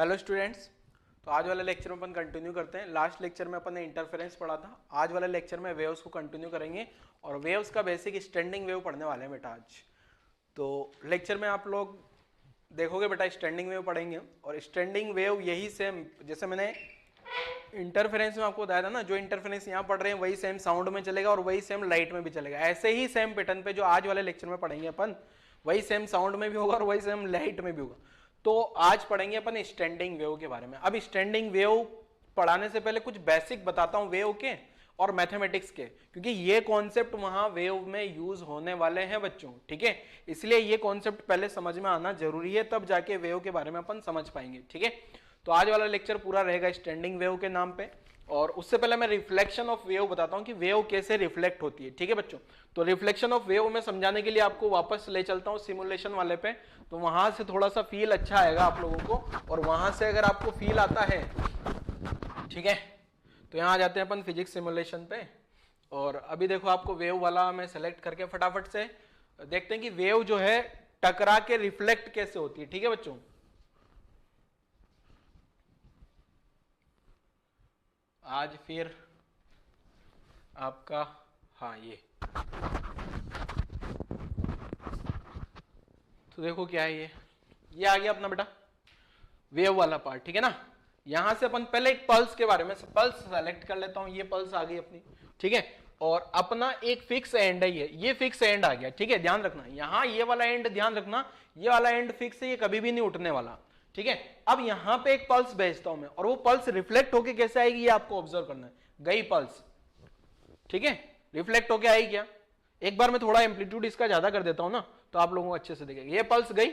Hello students, तो आज वाले लेक्चर में अपन कंटिन्यू करते हैं। लास्ट लेक्चर में अपन ने इंटरफेरेंस पढ़ा था। आज वाले लेक्चर में वेव्स को कंटिन्यू करेंगे और वेव्स का बेसिक स्टैंडिंग वेव पढ़ने वाले हैं बेटा आज। तो लेक्चर में आप लोग देखोगे बेटा स्टैंडिंग वेव पढ़ेंगे और स्टैंडिंग वेव यही सेम जैसे मैंने इंटरफेरेंस में आपको बताया था ना, जो इंटरफेरेंस यहाँ पढ़ रहे हैं वही सेम साउंड में चलेगा और वही सेम लाइट में भी चलेगा। ऐसे ही सेम पैटर्न पे जो आज वाले लेक्चर में पढ़ेंगे अपन, वही सेम साउंड में भी होगा और वही सेम लाइट में भी होगा। तो आज पढ़ेंगे अपन स्टैंडिंग वेव के बारे में। अब स्टैंडिंग वेव पढ़ाने से पहले कुछ बेसिक बताता हूं वेव के और मैथमेटिक्स के, क्योंकि ये कॉन्सेप्ट वहां वेव में यूज होने वाले हैं बच्चों, ठीक है। इसलिए ये कॉन्सेप्ट पहले समझ में आना जरूरी है, तब जाके वेव के बारे में अपन समझ पाएंगे, ठीक है। तो आज वाला लेक्चर पूरा रहेगा स्टैंडिंग वेव के नाम पे। और उससे पहले मैं रिफ्लेक्शन ऑफ वेव बताता हूं कि वेव कैसे रिफ्लेक्ट होती है, ठीक है बच्चों। तो रिफ्लेक्शन ऑफ वेव में समझाने के लिए आपको वापस ले चलता हूं सिमुलेशन वाले पे, तो वहां से थोड़ा सा फील अच्छा आएगा आप लोगों को। और वहां से अगर आपको फील आता है, ठीक है, तो यहाँ आ जाते हैं अपन फिजिक्स सिमुलेशन पे। और अभी देखो आपको वेव वाला मैं सेलेक्ट करके फटाफट से देखते हैं कि वेव जो है टकरा के रिफ्लेक्ट कैसे होती है, ठीक है बच्चों। आज फिर आपका ये तो देखो क्या है, ये आ गया अपना बेटा वेव वाला पार्ट, ठीक है ना। यहां से अपन पहले एक पल्स के बारे में पल्स सेलेक्ट कर लेता हूं। ये पल्स आ गई अपनी, ठीक है। और अपना एक फिक्स एंड है, ये फिक्स एंड आ गया, ठीक है। ध्यान रखना यहाँ ये वाला एंड, ध्यान रखना ये वाला एंड फिक्स है, ये कभी भी नहीं उठने वाला, ठीक है। अब यहां पे एक पल्स भेजता हूं मैं और वो पल्स रिफ्लेक्ट होके कैसे आएगी ये आपको ऑब्जर्व करना है। गई पल्स, ठीक है, रिफ्लेक्ट होके आई क्या। एक बार मैं थोड़ा एम्पलीट्यूड इसका ज्यादा कर देता हूं ना, तो आप लोगों को अच्छे से दिखेगा। ये पल्स गई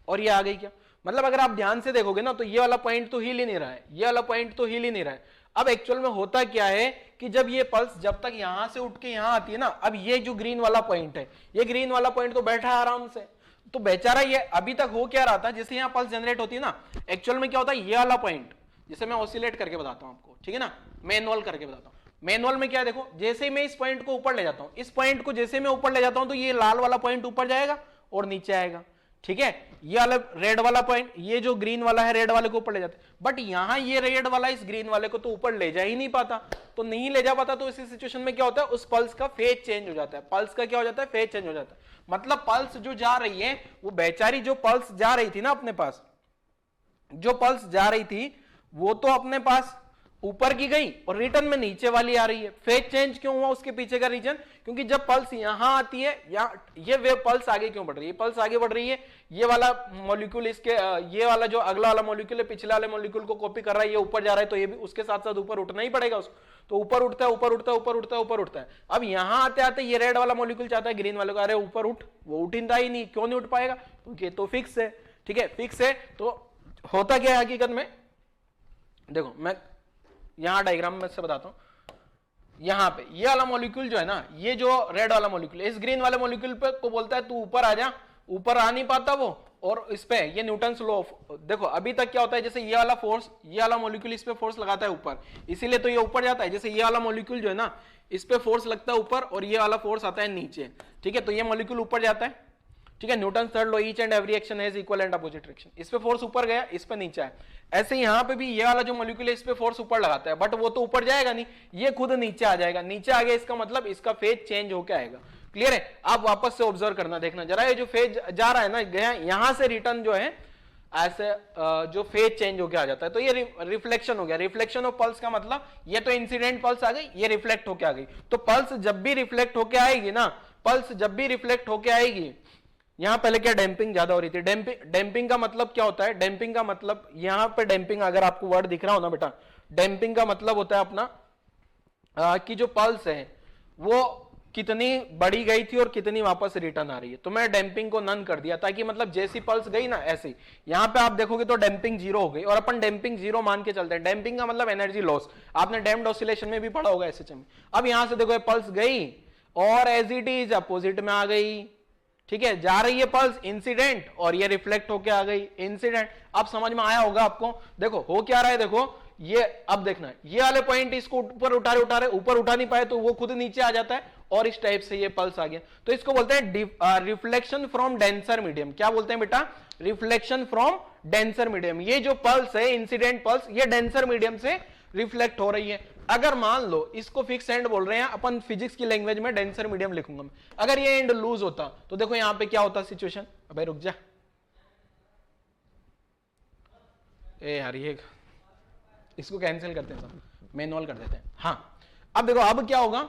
और ये आ गई क्या, मतलब अगर आप ध्यान से देखोगे ना तो ये वाला पॉइंट तो हिल ही नहीं रहा है, ये वाला पॉइंट तो हिल ही नहीं रहा है। अब एक्चुअल में होता क्या है कि जब ये पल्स जब तक यहां से उठ के यहां आती है ना, अब ये जो ग्रीन वाला पॉइंट है, ये ग्रीन वाला पॉइंट तो बैठा है आराम से, तो बेचारा ये अभी तक हो क्या रहा था, जैसे यहाँ पल्स जनरेट होती है ना, एक्चुअल में क्या होता है ये वाला पॉइंट, जैसे मैं ऑसिलेट करके बताता हूं आपको, ठीक है ना, मैनुअल करके बताता हूं। मैनुअल में क्या है देखो, जैसे ही मैं इस पॉइंट को ऊपर ले जाता हूं, इस पॉइंट को जैसे मैं ऊपर ले जाता हूं तो ये लाल वाला पॉइंट ऊपर जाएगा और नीचे आएगा, ठीक है। ये वाला रेड वाला पॉइंट, ये जो ग्रीन वाला है रेड वाले को ऊपर ले जाता है, बट यहां ये रेड वाला इस ग्रीन वाले को तो ऊपर ले जा ही नहीं पाता। तो नहीं ले जा पाता तो इसी सिचुएशन में क्या होता है, उस पल्स का फेज चेंज हो जाता है। पल्स का क्या हो जाता है, फेज चेंज हो जाता है। मतलब पल्स जो जा रही है, वो बेचारी जो पल्स जा रही थी ना अपने पास, जो पल्स जा रही थी वो तो अपने पास ऊपर की गई और रिटर्न में नीचे वाली आ रही है। फेज चेंज क्यों हुआ उसके पीछे का रीजन, क्योंकि जब पल्स यहां आती है, या ये वेव पल्स आगे क्यों बढ़ रही है, पल्स आगे बढ़ रही है, ये वाला मॉलिक्यूल इसके ये वाला जो अगला वाला मॉलिक्यूल है पिछले वाले मॉलिक्यूल को कॉपी कर रहा है, ये ऊपर जा रहा है, तो ये भी उसके साथ साथ ऊपर उठना ही पड़ेगा उसको। तो ऊपर उठता है, ऊपर उठता है, ऊपर उठता है, ऊपर उठता है। अब यहां आते आते ये रेड वाला मॉलिक्यूल चाहता है ग्रीन वाले को, अरे ऊपर उठ, वो उठता ही नहीं। क्यों नहीं उठ पाएगा, क्योंकि तो फिक्स है, ठीक है, फिक्स है। तो होता क्या है हकीकत में, देखो मैं यहां डायग्राम में से बताता हूं। यहां पे ये वाला मॉलिक्यूल जो है ना, ये जो रेड वाला मॉलिक्यूल इस ग्रीन वाले मॉलिक्यूल पे को बोलता है तू ऊपर आ जा, ऊपर आ नहीं पाता वो, और इस पे ये न्यूटन्स लॉ ऑफ, देखो अभी तक क्या होता है, जैसे ये वाला फोर्स, ये वाला मॉलिक्यूल इस पे फोर्स लगाता है ऊपर, इसीलिए तो ये ऊपर जाता है। जैसे ये वाला मॉलिक्यूल जो है ना, इस पे फोर्स लगता है ऊपर और ये वाला फोर्स आता है नीचे, ठीक है, तो ये मॉलिक्यूल ऊपर जाता है, ठीक है। Newton third law, each and every action has equal and opposite direction. इस पे फोर्स ऊपर गया, इस पे नीचे आया। ऐसे यहां पे भी ये वाला जो मॉलिक्यूल है इस पे फोर्स ऊपर लगाता है, बट वो तो ऊपर जाएगा नहीं, ये खुद नीचे आ जाएगा। नीचे आ गया इसका मतलब इसका फेज चेंज होकर आएगा। क्लियर है, आप वापस से ऑब्जर्व करना, देखना जरा, ये जो फेज जा रहा है ना गया, यहां से रिटर्न जो है ऐसे जो फेज चेंज होकर आ जाता है, तो ये रिफ्लेक्शन हो गया। रिफ्लेक्शन ऑफ पल्स का मतलब ये तो इंसिडेंट पल्स आ गई, ये रिफ्लेक्ट होकर आ गई। तो पल्स जब भी रिफ्लेक्ट होकर आएगी ना, पल्स जब भी रिफ्लेक्ट होकर आएगी, यहां पहले क्या डैम्पिंग ज्यादा हो रही थी। डैम्पिंग का मतलब क्या होता है, डैम्पिंग का मतलब यहां पे डैम्पिंग, अगर आपको वर्ड दिख रहा हो ना बेटा, डैम्पिंग का मतलब होता है अपना कि जो पल्स है वो कितनी बढ़ी गई थी और कितनी वापस रिटर्न आ रही है। तो मैं डैम्पिंग को नन कर दिया, ताकि मतलब जैसी पल्स गई ना ऐसी, यहां पे आप देखोगे तो डैम्पिंग जीरो हो गई, और अपन डैम्पिंग जीरो मान के चलते हैं। डैम्पिंग का मतलब एनर्जी लॉस, आपने डैम्प्ड ऑसिलेशन में भी पढ़ा होगा एसएचएम में। अब यहां से देखो पल्स गई और एज इट इज अपोजिट में आ गई, ठीक है, जा रही है पल्स इंसिडेंट और ये रिफ्लेक्ट होके आ गई इंसिडेंट। अब समझ में आया होगा आपको। देखो हो क्या रहा है, देखो ये अब देखना, ये वाले पॉइंट इसको ऊपर उठा रहे, ऊपर उठा नहीं पाए तो वो खुद नीचे आ जाता है, और इस टाइप से ये पल्स आ गया, तो इसको बोलते हैं रिफ्लेक्शन फ्रॉम डेंसर मीडियम। क्या बोलते हैं बेटा? Reflection from denser medium. ये जो पल्स है इंसिडेंट पल्स, ये डेंसर मीडियम से रिफ्लेक्ट हो रही है। अगर मान लो इसको फिक्स एंड बोल रहे हैं, अपन फिजिक्स की लैंग्वेज में डेंसर मीडियम लिखूंगा मैं, अगर ये एंड लूज होता तो देखो यहां पे क्या होता सिचुएशन। अबे रुक जा, ए यार ये इसको कैंसिल करते हैं, सब मैनुअल कर देते हैं। हाँ अब देखो अब क्या होगा,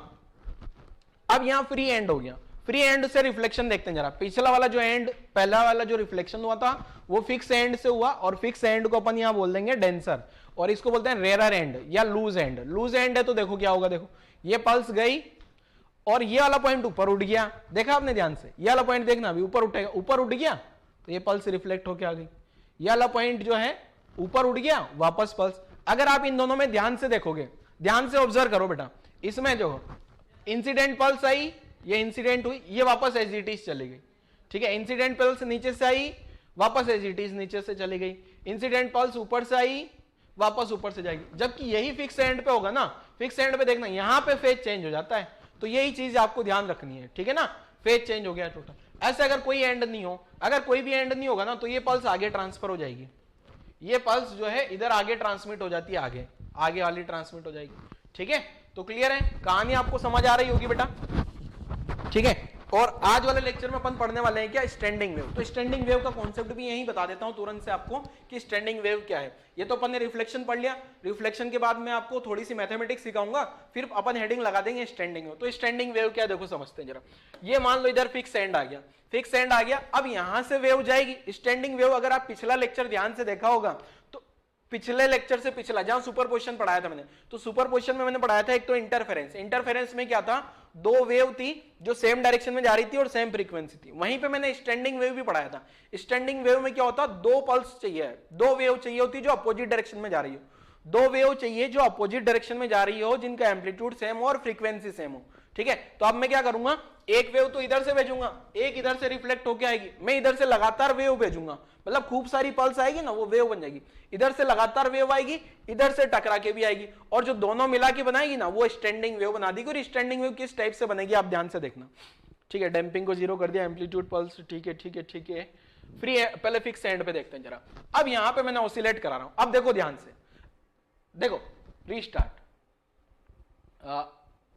अब यहां फ्री एंड हो गया। फ्री एंड से रिफ्लेक्शन देखते हैं जरा। पिछला वाला जो एंड, पहला वाला जो रिफ्लेक्शन हुआ था वो फिक्स एंड से हुआ, और फिक्स एंड को अपन यहां बोल देंगे डेंसर, और इसको बोलते हैं रेयर एंड या लूज एंड। लूज एंड है तो देखो क्या होगा, देखो ये पल्स गई और ये वाला पॉइंट ऊपर उठ गया, देखा आपने ध्यान से, ये वाला पॉइंट देखना अभी ऊपर उठेगा, ऊपर उठ गया तो ये पल्स रिफ्लेक्ट होके आ गई। ये वाला पॉइंट जो है ऊपर उठ गया, वापस पल्स। अगर आप इन दोनों में ध्यान से देखोगे, ध्यान से ऑब्जर्व करो बेटा, इसमें जो इंसिडेंट पल्स आई, ये इंसिडेंट हुई, ये वापस एज इट इज चली गई, ठीक है। इंसिडेंट पल्स नीचे से आई, वापस एज इट इज नीचे से चली गई। इंसिडेंट पल्स ऊपर से आई, वापस ऊपर से जाएगी। जबकि यही फिक्स एंड पे होगा ना, फिक्स एंड पे देखना यहां पे फेज चेंज हो जाता है, तो यही चीज आपको ध्यान रखनी है, ठीक है ना। फेज चेंज हो गया टोटल। ऐसे अगर कोई एंड नहीं हो, अगर कोई भी एंड नहीं होगा ना, तो ये पल्स आगे ट्रांसफर हो जाएगी, ये पल्स जो है इधर आगे ट्रांसमिट हो जाती है, आगे आगे वाली ट्रांसमिट हो जाएगी, ठीक है। तो क्लियर है, कहानी आपको समझ आ रही होगी बेटा, ठीक है। और आज वाले लेक्चर में अपन पढ़ने वाले हैं क्या, स्टैंडिंग वेव। तो स्टैंडिंग वेव का कॉन्सेप्ट भी यही बता देता हूं तुरंत से आपको कि स्टैंडिंग वेव क्या है। ये तो अपन ने रिफ्लेक्शन पढ़ लिया, रिफ्लेक्शन के बाद मैं आपको थोड़ी सी मैथमेटिक्स सिखाऊंगा, फिर अपन हेडिंग लगा देंगे स्टैंडिंग वेव। तो स्टैंडिंग वेव क्या है देखो समझते हैं जरा। ये मान लो इधर फिक्स एंड आ गया, फिक्स एंड आ गया, अब यहां से वेव जाएगी स्टैंडिंग वेव। अगर आप पिछला लेक्चर ध्यान से देखा होगा तो पिछले लेक्चर से पिछला जहां सुपरपोजिशन पढ़ाया था मैंने, तो सुपरपोजिशन में मैंने पढ़ाया था एक तो इंटरफेरेंस। इंटरफेरेंस में क्या था, दो वेव थी जो सेम डायरेक्शन में जा रही थी और सेम फ्रीक्वेंसी थी। वहीं पे मैंने स्टैंडिंग वेव भी पढ़ाया था। स्टैंडिंग वेव में क्या होता, दो पल्स चाहिए, दो वेव चाहिए होती जो अपोजिट डायरेक्शन में जा रही हो, दो वेव चाहिए जो अपोजिट डायरेक्शन में जा रही हो, जिनका एम्पलीट्यूड सेम हो और फ्रीक्वेंसी सेम हो, ठीक है। तो अब मैं क्या करूंगा, एक वेव तो इधर से भेजूंगा, एक इधर से रिफ्लेक्ट होके आएगी, मैं इधर से लगातार वेव भेजूंगा, मतलब खूब सारी पल्स आएगी ना, वो वेव बन जाएगी। इधर से लगातार वेव आएगी, इधर से टकरा के भी आएगी, और जो दोनों मिला के बनाएगी ना, वो स्टैंडिंग वेव बना देगी। और स्टैंडिंग वेव किस टाइप से बनेगी आप ध्यान से देखना, ठीक है। डैम्पिंग को जीरो कर दिया, एम्पलीट्यूड पल्स, ठीक है ठीक है ठीक है, फ्री है। पहले फिक्स एंड पे देखते हैं जरा। अब यहां पे मैंने ऑसिलेट करा रहा हूं, अब देखो ध्यान से, देखो रीस्टार्ट।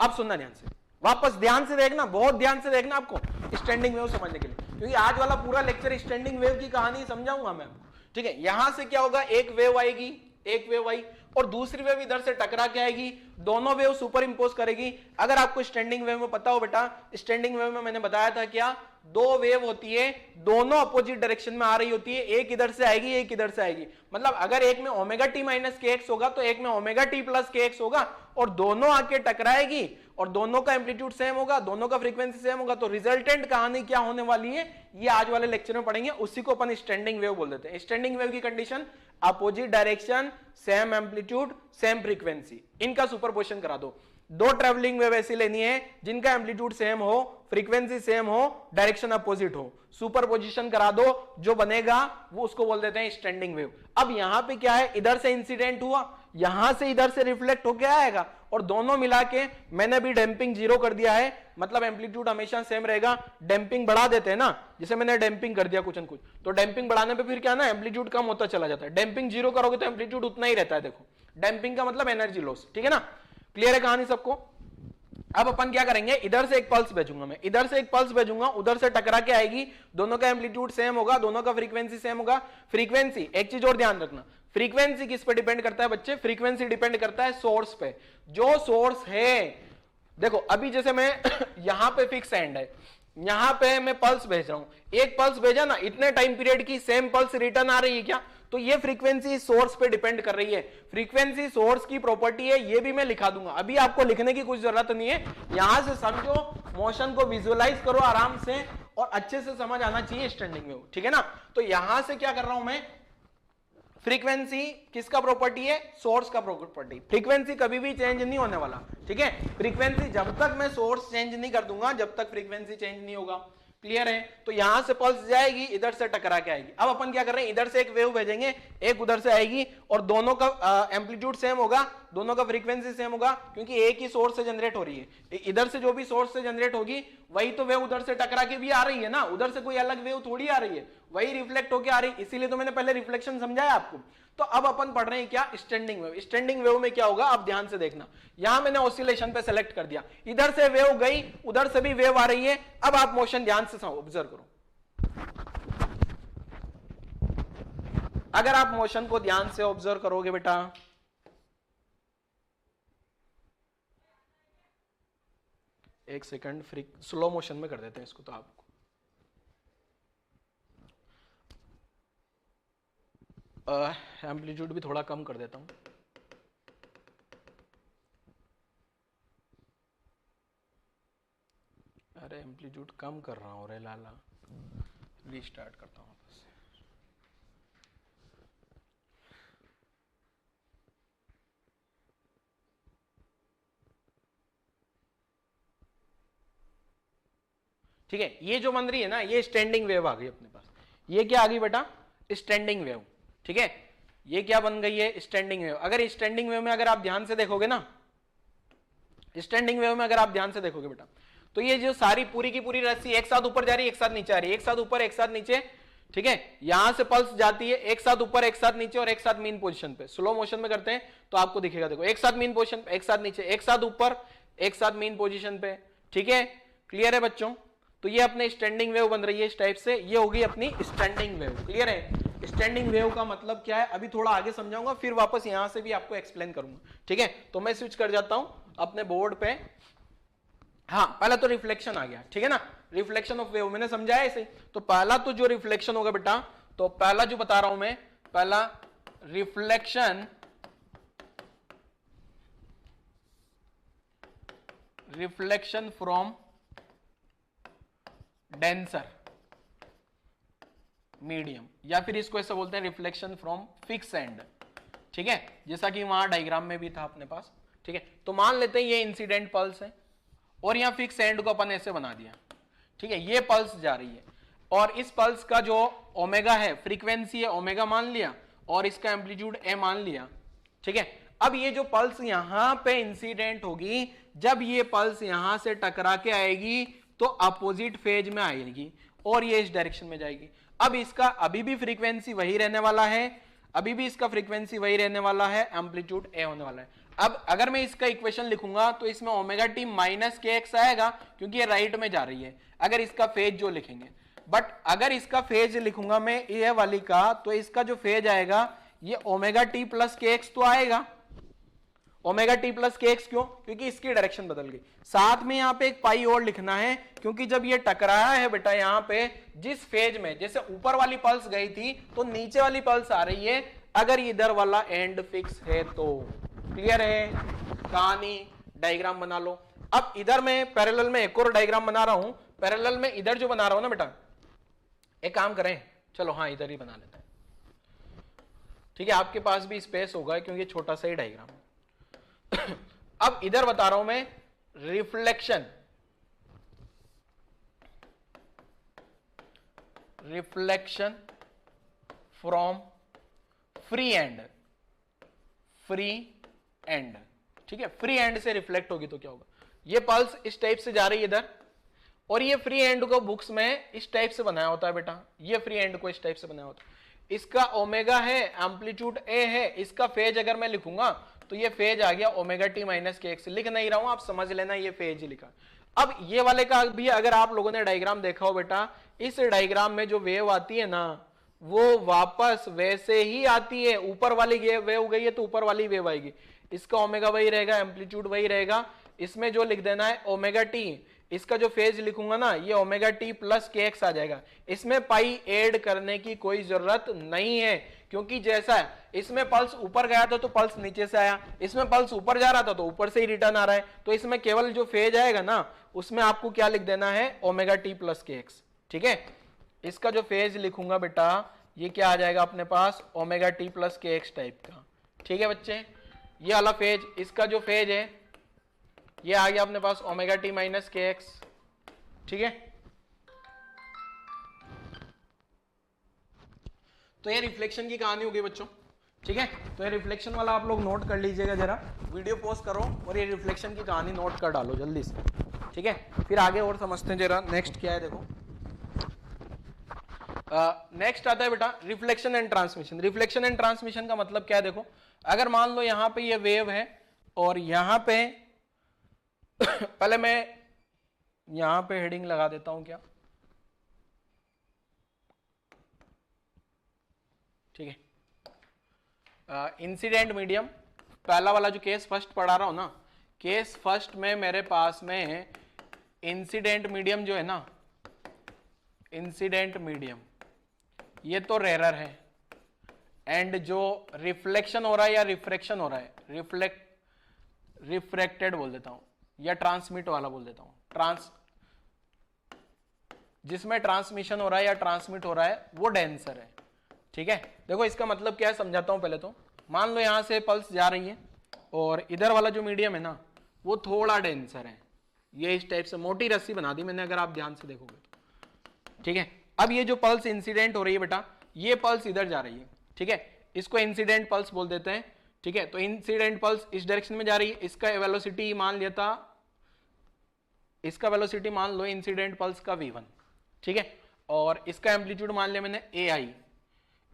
अब सुनना ध्यान से, वापस ध्यान से देखना, बहुत ध्यान से देखना आपको स्टैंडिंग वेव समझने के लिए, क्योंकि आज वाला पूरा लेक्चर स्टैंडिंग वेव की कहानी समझाऊंगा मैं आपको, ठीक है। यहां से क्या होगा, एक वेव आएगी, एक वेव आई और दूसरी वेव इधर से टकरा के आएगी, दोनों वेव सुपर इंपोज करेगी। अगर आपको स्टैंडिंग वेव में पता हो बेटा, स्टैंडिंग वेव में मैंने बताया था क्या, दो वेव होती है, दोनों अपोजिट डायरेक्शन में आ रही होती है, एक इधर से आएगी एक इधर से आएगी। मतलब अगर एक में ओमेगा टी माइनस के एक्स होगा तो एक में ओमेगा टी प्लस के एक्स होगा, और दोनों आके टकराएगी और दोनों का एम्पलीट्यूड सेम होगा, दोनों का फ्रीक्वेंसी सेम होगा। तो रिजल्टेंट कहानी क्या होने वाली है, ये आज वाले लेक्चर में पढ़ेंगे, उसी को अपन स्टैंडिंग वेव बोल देते हैं। स्टैंडिंग वेव की condition, opposite direction, same amplitude, same frequency, इनका सुपरपोजिशन करा दो। दो ट्रेवलिंग वेव ऐसी लेनी है जिनका एम्पलीट्यूड सेम हो, फ्रीक्वेंसी सेम हो, डायरेक्शन अपोजिट हो, सुपरपोजिशन करा दो, जो बनेगा वो उसको बोल देते हैं स्टैंडिंग वेव। अब यहां पे क्या है, इधर से इंसिडेंट हुआ, यहां से इधर से रिफ्लेक्ट होके आएगा, और दोनों मिला के मैंने भी डैम्पिंग जीरो कर दिया है, मतलब एम्पलीट्यूड हमेशा सेम रहेगा। डैम्पिंग बढ़ा देते हैं ना, जैसे मैंने डैम्पिंग कर दिया कुछ न कुछ, तो डैम्पिंग बढ़ाने पे फिर क्या ना, एम्पलीट्यूड कम होता चला जाता है। डैम्पिंग जीरो करोगे तो एम्पलीट्यूड उतना ही रहता है। देखो डैम्पिंग का मतलब एनर्जी लॉस, ठीक है ना। क्लियर है कहानी सबको। अब अपन क्या करेंगे, इधर से एक पल्स भेजूंगा मैं, इधर से एक पल्स भेजूंगा, उधर से टकरा के आएगी, दोनों का एम्पलीट्यूड सेम होगा, दोनों का फ्रीक्वेंसी सेम होगा। फ्रीक्वेंसी, एक चीज और ध्यान रखना, फ्रीक्वेंसी किस पे डिपेंड करता है बच्चे, फ्रीक्वेंसी डिपेंड करता है सोर्स पे। जो सोर्स है, देखो अभी जैसे मैं यहां पे फिक्स एंड है, यहां पे मैं पल्स भेज रहा हूं, एक पल्स भेजा ना, इतने टाइम पीरियड की सेम पल्स रिटर्न आ रही है क्या, तो ये फ्रीक्वेंसी सोर्स पे डिपेंड कर रही है। फ्रीक्वेंसी सोर्स की प्रॉपर्टी है, ये भी मैं लिखा दूंगा, अभी आपको लिखने की कुछ जरूरत नहीं है। यहां से समझो, मोशन को विजुअलाइज करो आराम से, और अच्छे से समझ आना चाहिए स्टैंडिंग में, ठीक है ना। तो यहां से क्या कर रहा हूं मैं, फ्रीक्वेंसी किसका प्रॉपर्टी है, सोर्स का प्रॉपर्टी। फ्रीक्वेंसी कभी भी चेंज नहीं होने वाला, ठीक है। फ्रीक्वेंसी जब तक मैं सोर्स चेंज नहीं कर दूंगा, जब तक फ्रीक्वेंसी चेंज नहीं होगा। क्लियर है। तो यहां से पल्स जाएगी, इधर से टकरा के आएगी। अब अपन क्या कर रहे हैं, इधर से एक वेव भेजेंगे, एक उधर से आएगी, और दोनों का एम्पलीट्यूड सेम होगा, दोनों का फ्रीक्वेंसी सेम होगा क्योंकि एक ही सोर्स से जनरेट हो रही है। इधर से जो भी सोर्स से जनरेट होगी वही तो वेव उधर से टकरा के भी आ रही है ना, उधर से कोई अलग वेव थोड़ी आ रही है, वही रिफ्लेक्ट होके आ रही है। इसीलिए तो मैंने पहले रिफ्लेक्शन समझाया आपको। तो अब अपन पढ़ रहे हैं क्या, स्टैंडिंग वेव। स्टैंडिंग वेव में क्या होगा आप ध्यान से देखना, यहां मैंने ऑसिलेशन पे सेलेक्ट कर दिया, इधर से वेव गई उधर से भी वेव आ रही है। अब आप मोशन ध्यान से ऑब्जर्व करो, अगर आप मोशन को ध्यान से ऑब्जर्व करोगे बेटा, एक सेकंड फ्री स्लो मोशन में कर देते हैं इसको, तो आपको एम्पलीट्यूड भी थोड़ा कम कर देता हूं। अरे एम्पलीट्यूड कम कर रहा हूं रे लाला, रीस्टार्ट करता हूं वापस। ठीक है, ये जो बन रही है ना ये स्टैंडिंग वेव आ गई अपने पास। ये क्या आ गई बेटा, स्टैंडिंग वेव। ठीक है, ये क्या बन गई है, स्टैंडिंग वेव। अगर स्टैंडिंग वेव में अगर आप ध्यान से देखोगे ना, स्टैंडिंग वेव में अगर आप ध्यान से देखोगे बेटा, तो ये जो सारी पूरी की पूरी रस्सी एक साथ ऊपर जा रही है, एक साथ नीचे आ रही है, एक साथ ऊपर एक साथ नीचे। ठीक है, यहां से पल्स जाती है एक साथ ऊपर एक साथ नीचे और एक साथ मीन पोजीशन पे। स्लो मोशन में करते हैं तो आपको दिखेगा, देखो एक साथ मीन पोजीशन पे, एक साथ नीचे, एक साथ ऊपर, एक साथ मीन पोजीशन पे। ठीक है, क्लियर है बच्चों। तो ये अपने स्टैंडिंग वेव बन रही है इस टाइप से, ये होगी अपनी स्टैंडिंग वेव। क्लियर है, स्टैंडिंग वेव का मतलब क्या है अभी थोड़ा आगे समझाऊंगा, फिर वापस यहां से भी आपको एक्सप्लेन करूंगा। ठीक है, तो मैं स्विच कर जाता हूं अपने बोर्ड पे। हाँ, पहला तो रिफ्लेक्शन आ गया, ठीक है ना, रिफ्लेक्शन ऑफ वेव मैंने समझाया इसे। तो पहला तो जो रिफ्लेक्शन होगा बेटा, तो पहला जो बता रहा हूं मैं, पहला reflection, reflection from denser medium, या फिर इसको ऐसा बोलते हैं रिफ्लेक्शन फ्रॉम फिक्स एंड। ठीक है, जैसा कि वहां डायग्राम में भी था अपने पास। ठीक है, तो मान लेते हैं ये इंसिडेंट पल्स है और यहां फिक्स एंड को अपन ऐसे बना दिया। ठीक है, ये पल्स जा रही है और इस पल्स का जो ओमेगा है, फ्रीक्वेंसी है ओमेगा मान लिया और इसका एम्पलीट्यूड ए मान लिया। ठीक है, अब ये जो पल्स यहां पे इंसिडेंट होगी, जब ये पल्स यहां से टकरा के आएगी तो अपोजिट फेज में आएगी और ये इस डायरेक्शन में जाएगी। अब इसका अभी भी फ्रीक्वेंसी वही रहने वाला है, अभी भी इसका फ्रीक्वेंसी वही रहने वाला है, एम्पलीट्यूड ए होने वाला है। अब अगर मैं इसका इक्वेशन लिखूंगा तो इसमें ओमेगा टी माइनस के एक्स आएगा क्योंकि ये राइट में जा रही है, अगर इसका फेज जो लिखेंगे। बट अगर इसका फेज लिखूंगा मैं ये वाली का, तो इसका जो फेज आएगा ये ओमेगा टी प्लस के एक्स तो आएगा। ओमेगा टी प्लस के एक्स क्यों, क्योंकि इसकी डायरेक्शन बदल गई। साथ में यहां पे एक पाई और लिखना है क्योंकि जब ये टकराया है बेटा यहां पे जिस फेज में, जैसे ऊपर वाली पल्स गई थी तो नीचे वाली पल्स आ रही है, अगर इधर वाला एंड फिक्स है तो। क्लियर है कहानी, डायग्राम बना लो। अब इधर मैं पैरेलल में एक और डायग्राम बना रहा हूं, पैरेलल में इधर जो बना रहा हूं ना बेटा, एक काम करें, चलो हाँ इधर ही बना लेते हैं। ठीक है, आपके पास भी स्पेस होगा क्योंकि छोटा सा ही डायग्राम है। अब इधर बता रहा हूं मैं reflection, reflection from free and, free and. ठीक है, फ्री एंड से रिफ्लेक्ट होगी तो क्या होगा, ये पल्स इस टाइप से जा रही है इधर और ये फ्री एंड को बुक्स में इस टाइप से बनाया होता है बेटा, ये फ्री एंड को इस टाइप से बनाया होता है। इसका ओमेगा है, एम्पलीट्यूड ए है, इसका फेज अगर मैं लिखूंगा तो ये फेज आ गया ओमेगा टी माइनस के एक्स। लिख नहीं रहा हूं, आप समझ लेना ये फेज ही लिखा। अब ये वाले का भी अगर आप लोगों ने डायग्राम देखा हो बेटा, इस डायग्राम में जो वेव आती है ना वो वापस वैसे ही आती है, ऊपर वाली वेव गई है तो ऊपर वाली वेव आएगी, इसका ओमेगा वही रहेगा, एम्पलीट्यूड वही रहेगा। इसमें जो लिख देना है ओमेगा टी, इसका जो फेज लिखूंगा ना ये ओमेगा टी प्लस के एक्स आ जाएगा। इसमें पाई ऐड करने की कोई जरूरत नहीं है क्योंकि जैसा इसमें पल्स ऊपर गया था तो पल्स नीचे से आया, इसमें पल्स ऊपर जा रहा था तो ऊपर से ही रिटर्न आ रहा है। तो इसमें केवल जो फेज आएगा ना उसमें आपको क्या लिख देना है, ओमेगा टी प्लस के एक्स। ठीक है, इसका जो फेज लिखूंगा बेटा ये क्या आ जाएगा अपने पास, ओमेगा टी प्लस के एक्स टाइप का। ठीक है बच्चे, ये वाला फेज, इसका जो फेज है ये आ गया अपने पास ओमेगा टी माइनस के एक्स। ठीक है, तो ये रिफ्लेक्शन की कहानी होगी बच्चों। ठीक है, तो ये रिफ्लेक्शन वाला आप लोग नोट कर लीजिएगा, जरा वीडियो पॉज करो और ये रिफ्लेक्शन की कहानी नोट कर डालो जल्दी से, ठीक है। फिर आगे और समझते हैं जरा नेक्स्ट क्या है। देखो नेक्स्ट आता है बेटा reflection and transmission. Reflection and transmission का मतलब क्या है? देखो अगर मान लो यहां पे ये वेव है और यहां पे पहले मैं यहां पे हेडिंग लगा देता हूं क्या, ठीक है। इंसिडेंट मीडियम, पहला वाला जो केस फर्स्ट पढ़ा रहा हूं ना, केस फर्स्ट में मेरे पास में इंसिडेंट मीडियम जो है ना, इंसिडेंट मीडियम ये तो रेरर है, एंड जो रिफ्लेक्शन हो रहा है या रिफ्रैक्शन हो रहा है, रिफ्रैक्टेड बोल देता हूं या ट्रांसमिट वाला बोल देता हूं, जिसमें ट्रांसमिशन हो रहा है या ट्रांसमिट हो रहा है वो डेंसर है, ठीक है। देखो इसका मतलब क्या है समझाता हूं पहले तो। मान लो यहां से पल्स जा रही है और इधर वाला जो मीडियम है ना वो थोड़ा डेंसर है, ये इस टाइप से मोटी रस्सी बना दी मैंने, अगर आप ध्यान से देखोगे तो, ठीक है। अब ये जो पल्स इंसिडेंट हो रही है बेटा, ये पल्स इधर जा रही है, ठीक है, इसको इंसिडेंट पल्स बोल देते हैं, ठीक है। तो इंसिडेंट पल्स इस डायरेक्शन में जा रही है, इसका वेलोसिटी मान लिया था, इसका वेलोसिटी मान लो इंसिडेंट पल्स का v1, ठीक है, और इसका एम्पलीट्यूड मान लिया मैंने ai,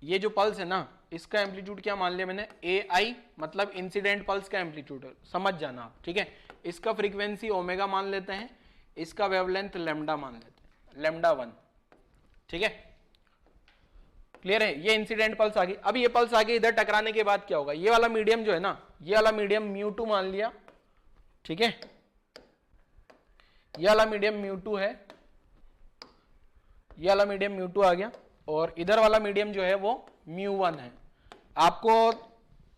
ये जो पल्स है ना इसका एम्पलीट्यूड क्या मान लिया मैंने ai, मतलब इंसिडेंट पल्स का एम्पलीट्यूड समझ जाना आप, ठीक है। इसका फ्रीक्वेंसी ओमेगा मान लेते हैं, इसका वेवलेंथ लैम्डा मान लेते हैं, लैम्डा 1, ठीक है, क्लियर है। ये इंसिडेंट पल्स आ गई। अब ये पल्स आगे इधर टकराने के बाद क्या होगा, ये वाला मीडियम जो है ना, ये वाला मीडियम μ2 मान लिया, ठीक है, ये वाला मीडियम μ2 है, ये वाला मीडियम μ2 आ गया, और इधर वाला मीडियम जो है वो μ1 है। आपको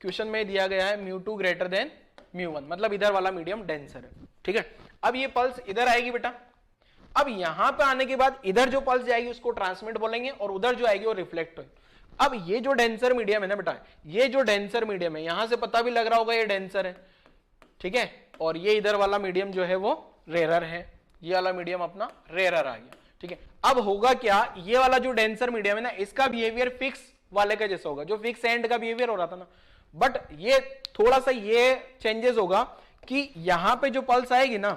क्वेश्चन में दिया गया है μ2 ग्रेटर देन μ1, मतलब इधर वाला मीडियम डेंसर है, ठीक है। अब ये पल्स इधर आएगी बेटा, अब यहां पे आने के बाद इधर जो पल्स जाएगी उसको ट्रांसमिट बोलेंगे और उधर जो आएगी वो रिफ्लेक्ट होगी। अब ये जो डेंसर मीडियम है ना बेटा, ये जो डेंसर मीडियम है, यहां से पता भी लग रहा होगा ये डेंसर है, ठीक है, और ये इधर वाला मीडियम जो है वो रेरर है, ये वाला मीडियम अपना रेरर आ गया, ठीक है। अब होगा क्या, ये वाला जो डेंसर मीडियम है ना, इसका बिहेवियर फिक्स वाले का जैसा होगा, जो फिक्स एंड का बिहेवियर हो रहा था ना, बट ये थोड़ा सा ये चेंजेस होगा कि यहां पे जो पल्स आएगी ना,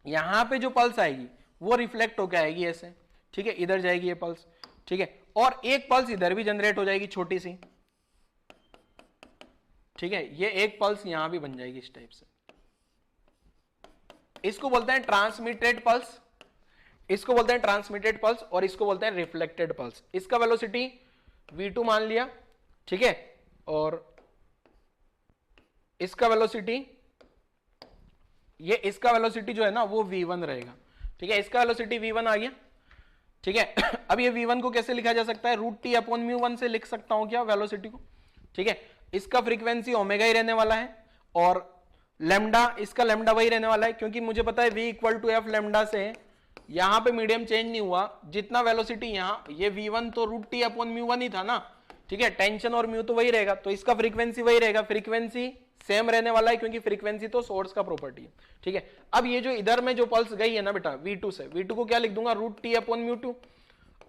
यहां पे जो पल्स आएगी वो रिफ्लेक्ट होकर आएगी ऐसे, ठीक है, इधर जाएगी ये पल्स, ठीक है, और एक पल्स इधर भी जनरेट हो जाएगी छोटी सी, ठीक है, ये एक पल्स यहां भी बन जाएगी इस टाइप से, इसको बोलते हैं ट्रांसमिटेड पल्स, इसको बोलते हैं ट्रांसमिटेड पल्स, और इसको बोलते हैं रिफ्लेक्टेड पल्स। इसका वेलोसिटी v2 मान लिया, ठीक है, और इसका वेलोसिटी, ये इसका वेलोसिटी जो है ना वो v1 रहेगा, ठीक है, इसका वेलोसिटी v1 आ गया, ठीक है। अब ये v1 को कैसे लिखा जा सकता है, √t/μ1 से लिख सकता हूं क्या वेलोसिटी को, ठीक है। इसका फ्रीक्वेंसी ओमेगा ही रहने वाला है, और लैम्डा, इसका लैम्डा वही रहने वाला है, क्योंकि मुझे पता है v = f लैम्डा से यहां पे मीडियम चेंज नहीं हुआ, जितना वेलोसिटी यहां, ये v1 तो √t/μ1 ही था ना, ठीक है, टेंशन और म्यू तो वही रहेगा, तो इसका फ्रीक्वेंसी वही रहेगा, फ्रीक्वेंसी सेम रहने वाला है, क्योंकि फ्रीक्वेंसी तो सोर्स का प्रॉपर्टी है, ठीक है। अब ये जो इधर में जो पल्स गई है ना बेटा v2 से, v2 को क्या लिख दूंगा, √t/μ2।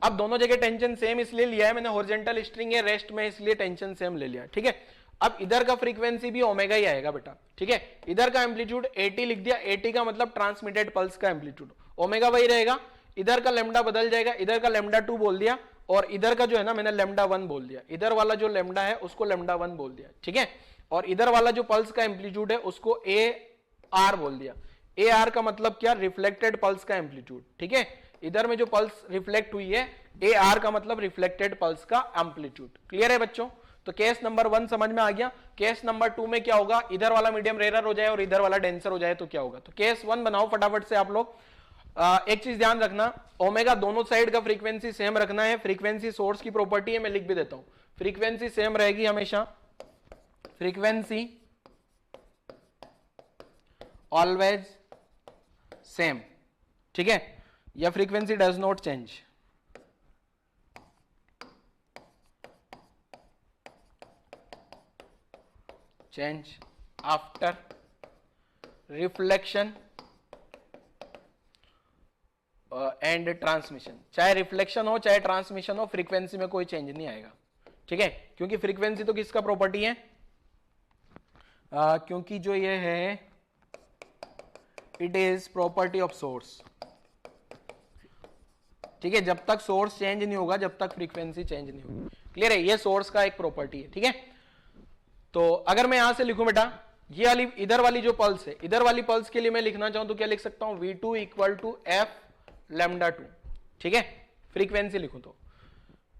अब दोनों जगह टेंशन सेम इसलिए लिया है मैंने, हॉरिजॉन्टल स्ट्रिंग है, रेस्ट में इसलिए टेंशन सेम ले लिया, ठीक है। अब इधर का फ्रीक्वेंसी भी ओमेगा ही आएगा बेटा, ठीक है, इधर का एम्पलीट्यूड 80 लिख दिया, 80 का मतलब ट्रांसमिटेड पल्स का एम्पलीट्यूड, ओमेगा वही रहेगा, इधर का लैम्डा बदल जाएगा, इधर का लैम्डा 2 बोल दिया, और इधर का जो है ना मैंने लैम्डा 1 बोल दिया, इधर वाला जो लैम्डा है उसको लैम्डा 1 बोल दिया, ठीक है, और इधर वाला जो पल्स का एम्पलीट्यूड है उसको AR बोल दिया। AR का मतलब क्या, रिफ्लेक्टेड पल्स का एम्पलीट्यूड, ठीक है, इधर में जो पल्स रिफ्लेक्ट हुई है AR का मतलब रिफ्लेक्टेड पल्स का एम्पलीट्यूड। क्लियर है बच्चों? तो केस नंबर 1 समझ में आ गया। केस नंबर 2 में क्या होगा, इधर वाला मीडियम रेरर हो जाए और इधर वाला डेंसर हो जाए तो क्या होगा। तो केस 1 बनाओ फटाफट से आप लोग। एक चीज ध्यान रखना, ओमेगा दोनों साइड का फ्रीक्वेंसी सेम रखना है, फ्रीक्वेंसी सोर्स की प्रॉपर्टी है, मैं लिख भी देता हूं, फ्रीक्वेंसी सेम रहेगी हमेशा, फ्रीक्वेंसी ऑलवेज सेम, ठीक है, या frequency does not change, change after reflection and transmission. चाहे रिफ्लेक्शन हो चाहे ट्रांसमिशन हो, फ्रीक्वेंसी में कोई चेंज नहीं आएगा, ठीक है, क्योंकि फ्रीक्वेंसी तो किसका प्रॉपर्टी है, क्योंकि जो ये है it is property of source. ठीक है, जब तक सोर्स चेंज नहीं होगा, जब तक फ्रीक्वेंसी चेंज नहीं होगी। क्लियर है, ये सोर्स का एक प्रॉपर्टी है। ठीक है, तो अगर मैं यहां से लिखूं बेटा, ये वाली इधर वाली जो पल्स है, इधर वाली पल्स के लिए मैं लिखना चाहूं तो क्या लिख सकता हूं, v2 equal to F lambda 2। ठीक है, फ्रीक्वेंसी लिखूं तो,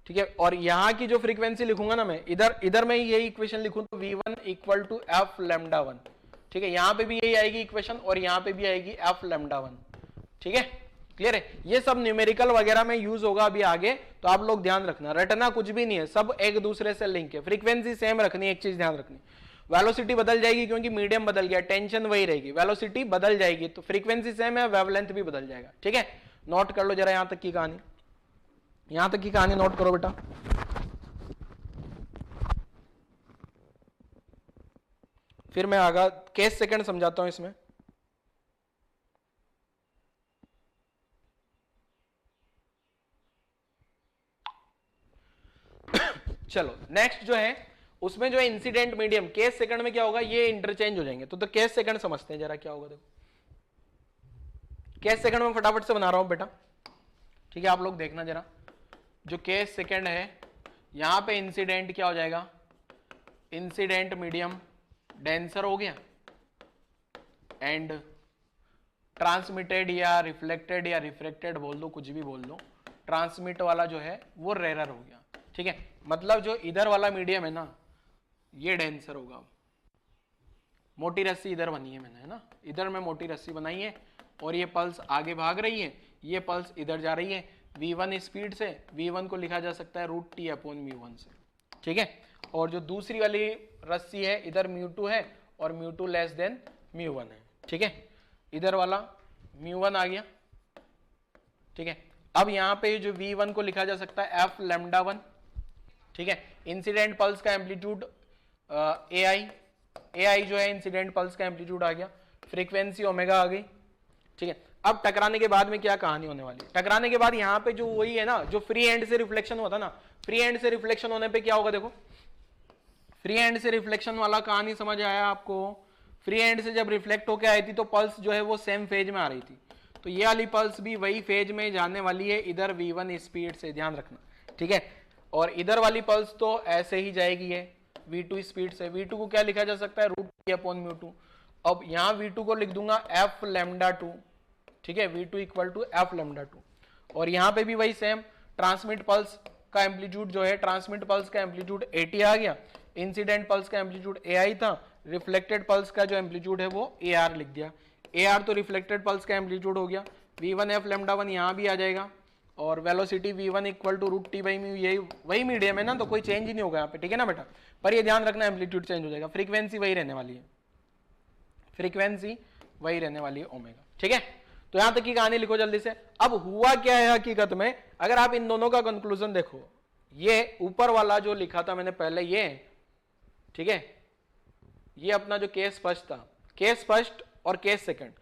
ठीक है, और यहां की जो फ्रीक्वेंसी लिखूंगा ना मैं, इधर मैं यही इक्वेशन लिखूं तो v1 equal to F lambda 1। ठीक है, यहां पे भी यही आएगी इक्वेशन और यहां पे भी आएगी एफ लैम्डा 1। ठीक है, क्लियर है, ये सब न्यूमेरिकल वगैरह में यूज होगा अभी आगे, तो आप लोग ध्यान रखना, रटना कुछ भी नहीं है, सब एक दूसरे से लिंक है। फ्रीक्वेंसी सेम रखनी, एक चीज ध्यान रखनी, वेलोसिटी बदल जाएगी क्योंकि मीडियम बदल गया, टेंशन वही रहेगी, वेलोसिटी बदल जाएगी, तो फ्रीक्वेंसी सेम है, वेवलेंथ भी बदल जाएगा। ठीक है, नोट कर लो जरा यहां तक की कहानी, यहां तक की कहानी नोट करो बेटा। फिर मैं आगे केस सेकंड समझाता हूं इसमें। चलो नेक्स्ट जो है उसमें जो है इंसिडेंट मीडियम, केस सेकंड में क्या होगा, ये इंटरचेंज हो जाएंगे। तो केस सेकंड समझते हैं जरा क्या होगा। देखो केस सेकंड में फटाफट से बना रहा हूं बेटा, ठीक है, आप लोग देखना जरा। जो केस सेकंड है, यहां पे इंसिडेंट क्या हो जाएगा, इंसिडेंट मीडियम डेंसर हो गया, एंड ट्रांसमिटेड या रिफ्लेक्टेड या रिफ्रैक्टेड बोल दो, कुछ भी बोल दो, ट्रांसमिट वाला जो है वो रेयर हो गया। ठीक है, मतलब जो इधर वाला मीडियम है ना, ये डेंसर होगा। मोटी रस्सी इधर बनी है मैंने, है ना, इधर में मोटी रस्सी बनाई है और ये पल्स आगे भाग रही है, ये पल्स इधर जा रही है v1 स्पीड से। v1 को लिखा जा सकता है √t अपॉन μ1 से। ठीक है, और जो दूसरी वाली रस्सी है, इधर μ2 है और μ2 लेस देन μ1 है। ठीक है, इधर वाला μ1 आ गया। ठीक है, अब यहां पे जो v1 को लिखा जा सकता है f लैम्डा 1। ठीक है, इंसिडेंट पल्स का एम्पलीट्यूड ai जो है इंसिडेंट पल्स का एम्पलीट्यूड आ गया, फ्रीक्वेंसी ओमेगा आ गई। ठीक है, अब टकराने के बाद में क्या कहानी होने वाली, टकराने के बाद यहाँ पे जो वही है ना, जो फ्री एंड से रिफ्लेक्शन होता ना, फ्री एंड से रिफ्लेक्शन होने पे क्या होगा, देखो फ्री एंड से रिफ्लेक्शन वाला कहानी समझ आया आपको। फ्री एंड से जब रिफ्लेक्ट होकर आई थी तो पल्स जो है वो सेम फेज में आ रही थी, तो ये वाली पल्स भी वही फेज में जाने वाली है, इधर v1 स्पीड से, ध्यान रखना। ठीक है, और इधर वाली पल्स तो ऐसे ही जाएगी है v2 स्पीड से। v2 को क्या लिखा जा सकता है, √t अपॉन μ2। अब यहाँ v2 को लिख दूंगा f लैम्डा 2। ठीक है, v2 equal to f lambda 2, और यहाँ पे भी वही सेम, ट्रांसमिट पल्स का एम्पलीट्यूड जो है, ट्रांसमिट पल्स का एम्पलीट्यूड 80 आ गया, इंसिडेंट पल्स का एम्पलीट्यूड ai था, रिफ्लेक्टेड पल्स का जो एम्पलीट्यूड है वो ar लिख दिया। ar तो रिफ्लेक्टेड पल्स का एम्पलीट्यूड हो गया, v1 f लैम्डा 1 यहाँ भी आ जाएगा, और velocity v1 equal to √t by mu, यही वही मीडियम है ना, तो कोई चेंज ही नहीं होगा यहाँ पे। ठीक है ना बेटा, पर ये ध्यान रखना एम्पलीट्यूड चेंज हो जाएगा, फ्रीक्वेंसी वही रहने वाली है, फ्रीक्वेंसी वही रहने वाली है ओमेगा। ठीक है, तो यहां तक की कहानी लिखो जल्दी से। अब हुआ क्या है हकीकत में, अगर आप इन दोनों का कंक्लूजन देखो, ये ऊपर वाला जो लिखा था मैंने पहले ये, ठीक है, ये अपना जो केस फर्स्ट था, केस फर्स्ट और केस सेकंड।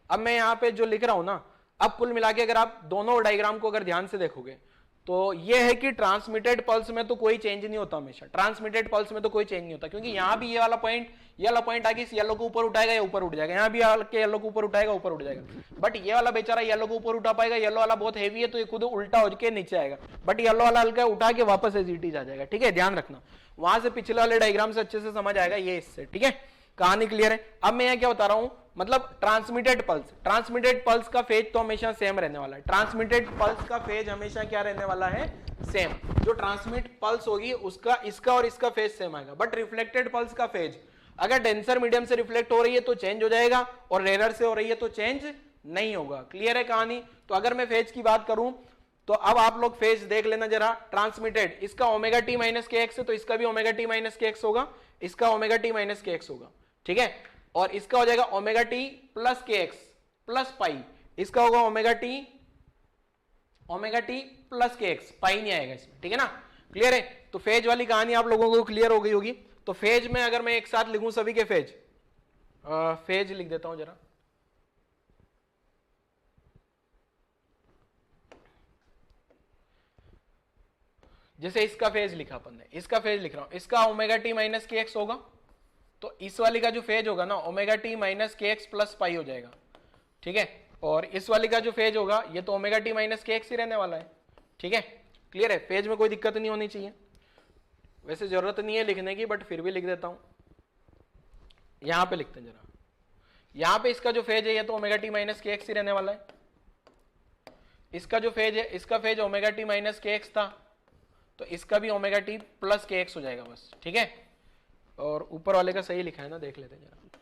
अब मैं यहां पे जो लिख रहा हूं ना, अब कुल मिला के अगर आप दोनों डायग्राम को अगर ध्यान से देखोगे तो ये है कि ट्रांसमिटेड पल्स में तो कोई चेंज नहीं होता, हमेशा ट्रांसमिटेड पल्स में तो कोई चेंज नहीं होता, क्योंकि यहां भी ये वाला पॉइंट आके इस येलो को ऊपर उठाएगा या ऊपर उठ जाएगा, यहां भी आके येलो को ऊपर उठाएगा ऊपर उठ जाएगा, बट ये वाला बेचारा येलो को ऊपर उठा पाएगा, येलो वाला बहुत हेवी है तो ये खुद उल्टा हो के नीचे आएगा, बट येलो वाला हल्का उठा के वापस एज इट इज आ जाएगा। ठीक है, ध्यान रखना, वहां से पिछले वाले डायग्राम से अच्छे से समझ आएगा ये इससे। ठीक है, कहानी क्लियर है। अब मैं यहाँ क्या बता रहा हूं, मतलब ट्रांसमिटेड पल्स का फेज तो हमेशा सेम रहने वाला है, ट्रांसमिटेड पल्स का फेज हमेशा क्या रहने वाला है, सेम। जो ट्रांसमिट पल्स होगी उसका, इसका और इसका फेज सेम आएगा, बट रिफ्लेक्टेड पल्स का फेज अगर डेंसर मीडियम से रिफ्लेक्ट हो रही है तो चेंज हो जाएगा, और रेयर से हो रही है तो चेंज नहीं होगा। क्लियर है कहानी। तो अगर मैं फेज की बात करूं तो अब आप लोग फेज देख लेना जरा, ट्रांसमिटेड, इसका ओमेगा टी माइनस के एक्स है तो इसका भी ओमेगा टी माइनस के एक्स होगा, इसका ओमेगा टी माइनस के एक्स होगा। ठीक है, और इसका हो जाएगा ओमेगा टी प्लस के एक्स प्लस पाई, इसका होगा ओमेगा टी प्लस के एक्स, पाई नहीं आएगा इसमें। ठीक है ना, क्लियर है। तो फेज वाली कहानी आप लोगों को क्लियर हो गई होगी। तो फेज में अगर मैं एक साथ लिखूं सभी के फेज, फेज लिख देता हूं जरा, जैसे इसका फेज लिखा अपन ने, इसका फेज लिख रहा हूं, इसका ओमेगा टी माइनस के एक्स होगा, तो इस वाली का जो फेज होगा ना ओमेगा टी माइनस के एक्स प्लस पाई हो जाएगा, ठीक है। और इस वाली का जो फेज होगा ये तो ओमेगा टी माइनस के एक्स ही रहने वाला है, ठीक है। क्लियर है, फेज में कोई दिक्कत नहीं होनी चाहिए, वैसे जरूरत नहीं है लिखने की बट फिर भी लिख देता हूं। यहां पे लिखते हैं जरा, यहां पे इसका जो फेज है ये तो ओमेगा टी माइनस के एक्स ही रहने वाला है, इसका जो फेज है, इसका फेज ओमेगा टी माइनस के एक्स था, तो इसका भी ओमेगा टी प्लस के एक्स हो जाएगा बस, ठीक है। और ऊपर वाले का सही लिखा है ना, देख लेते हैं जरा,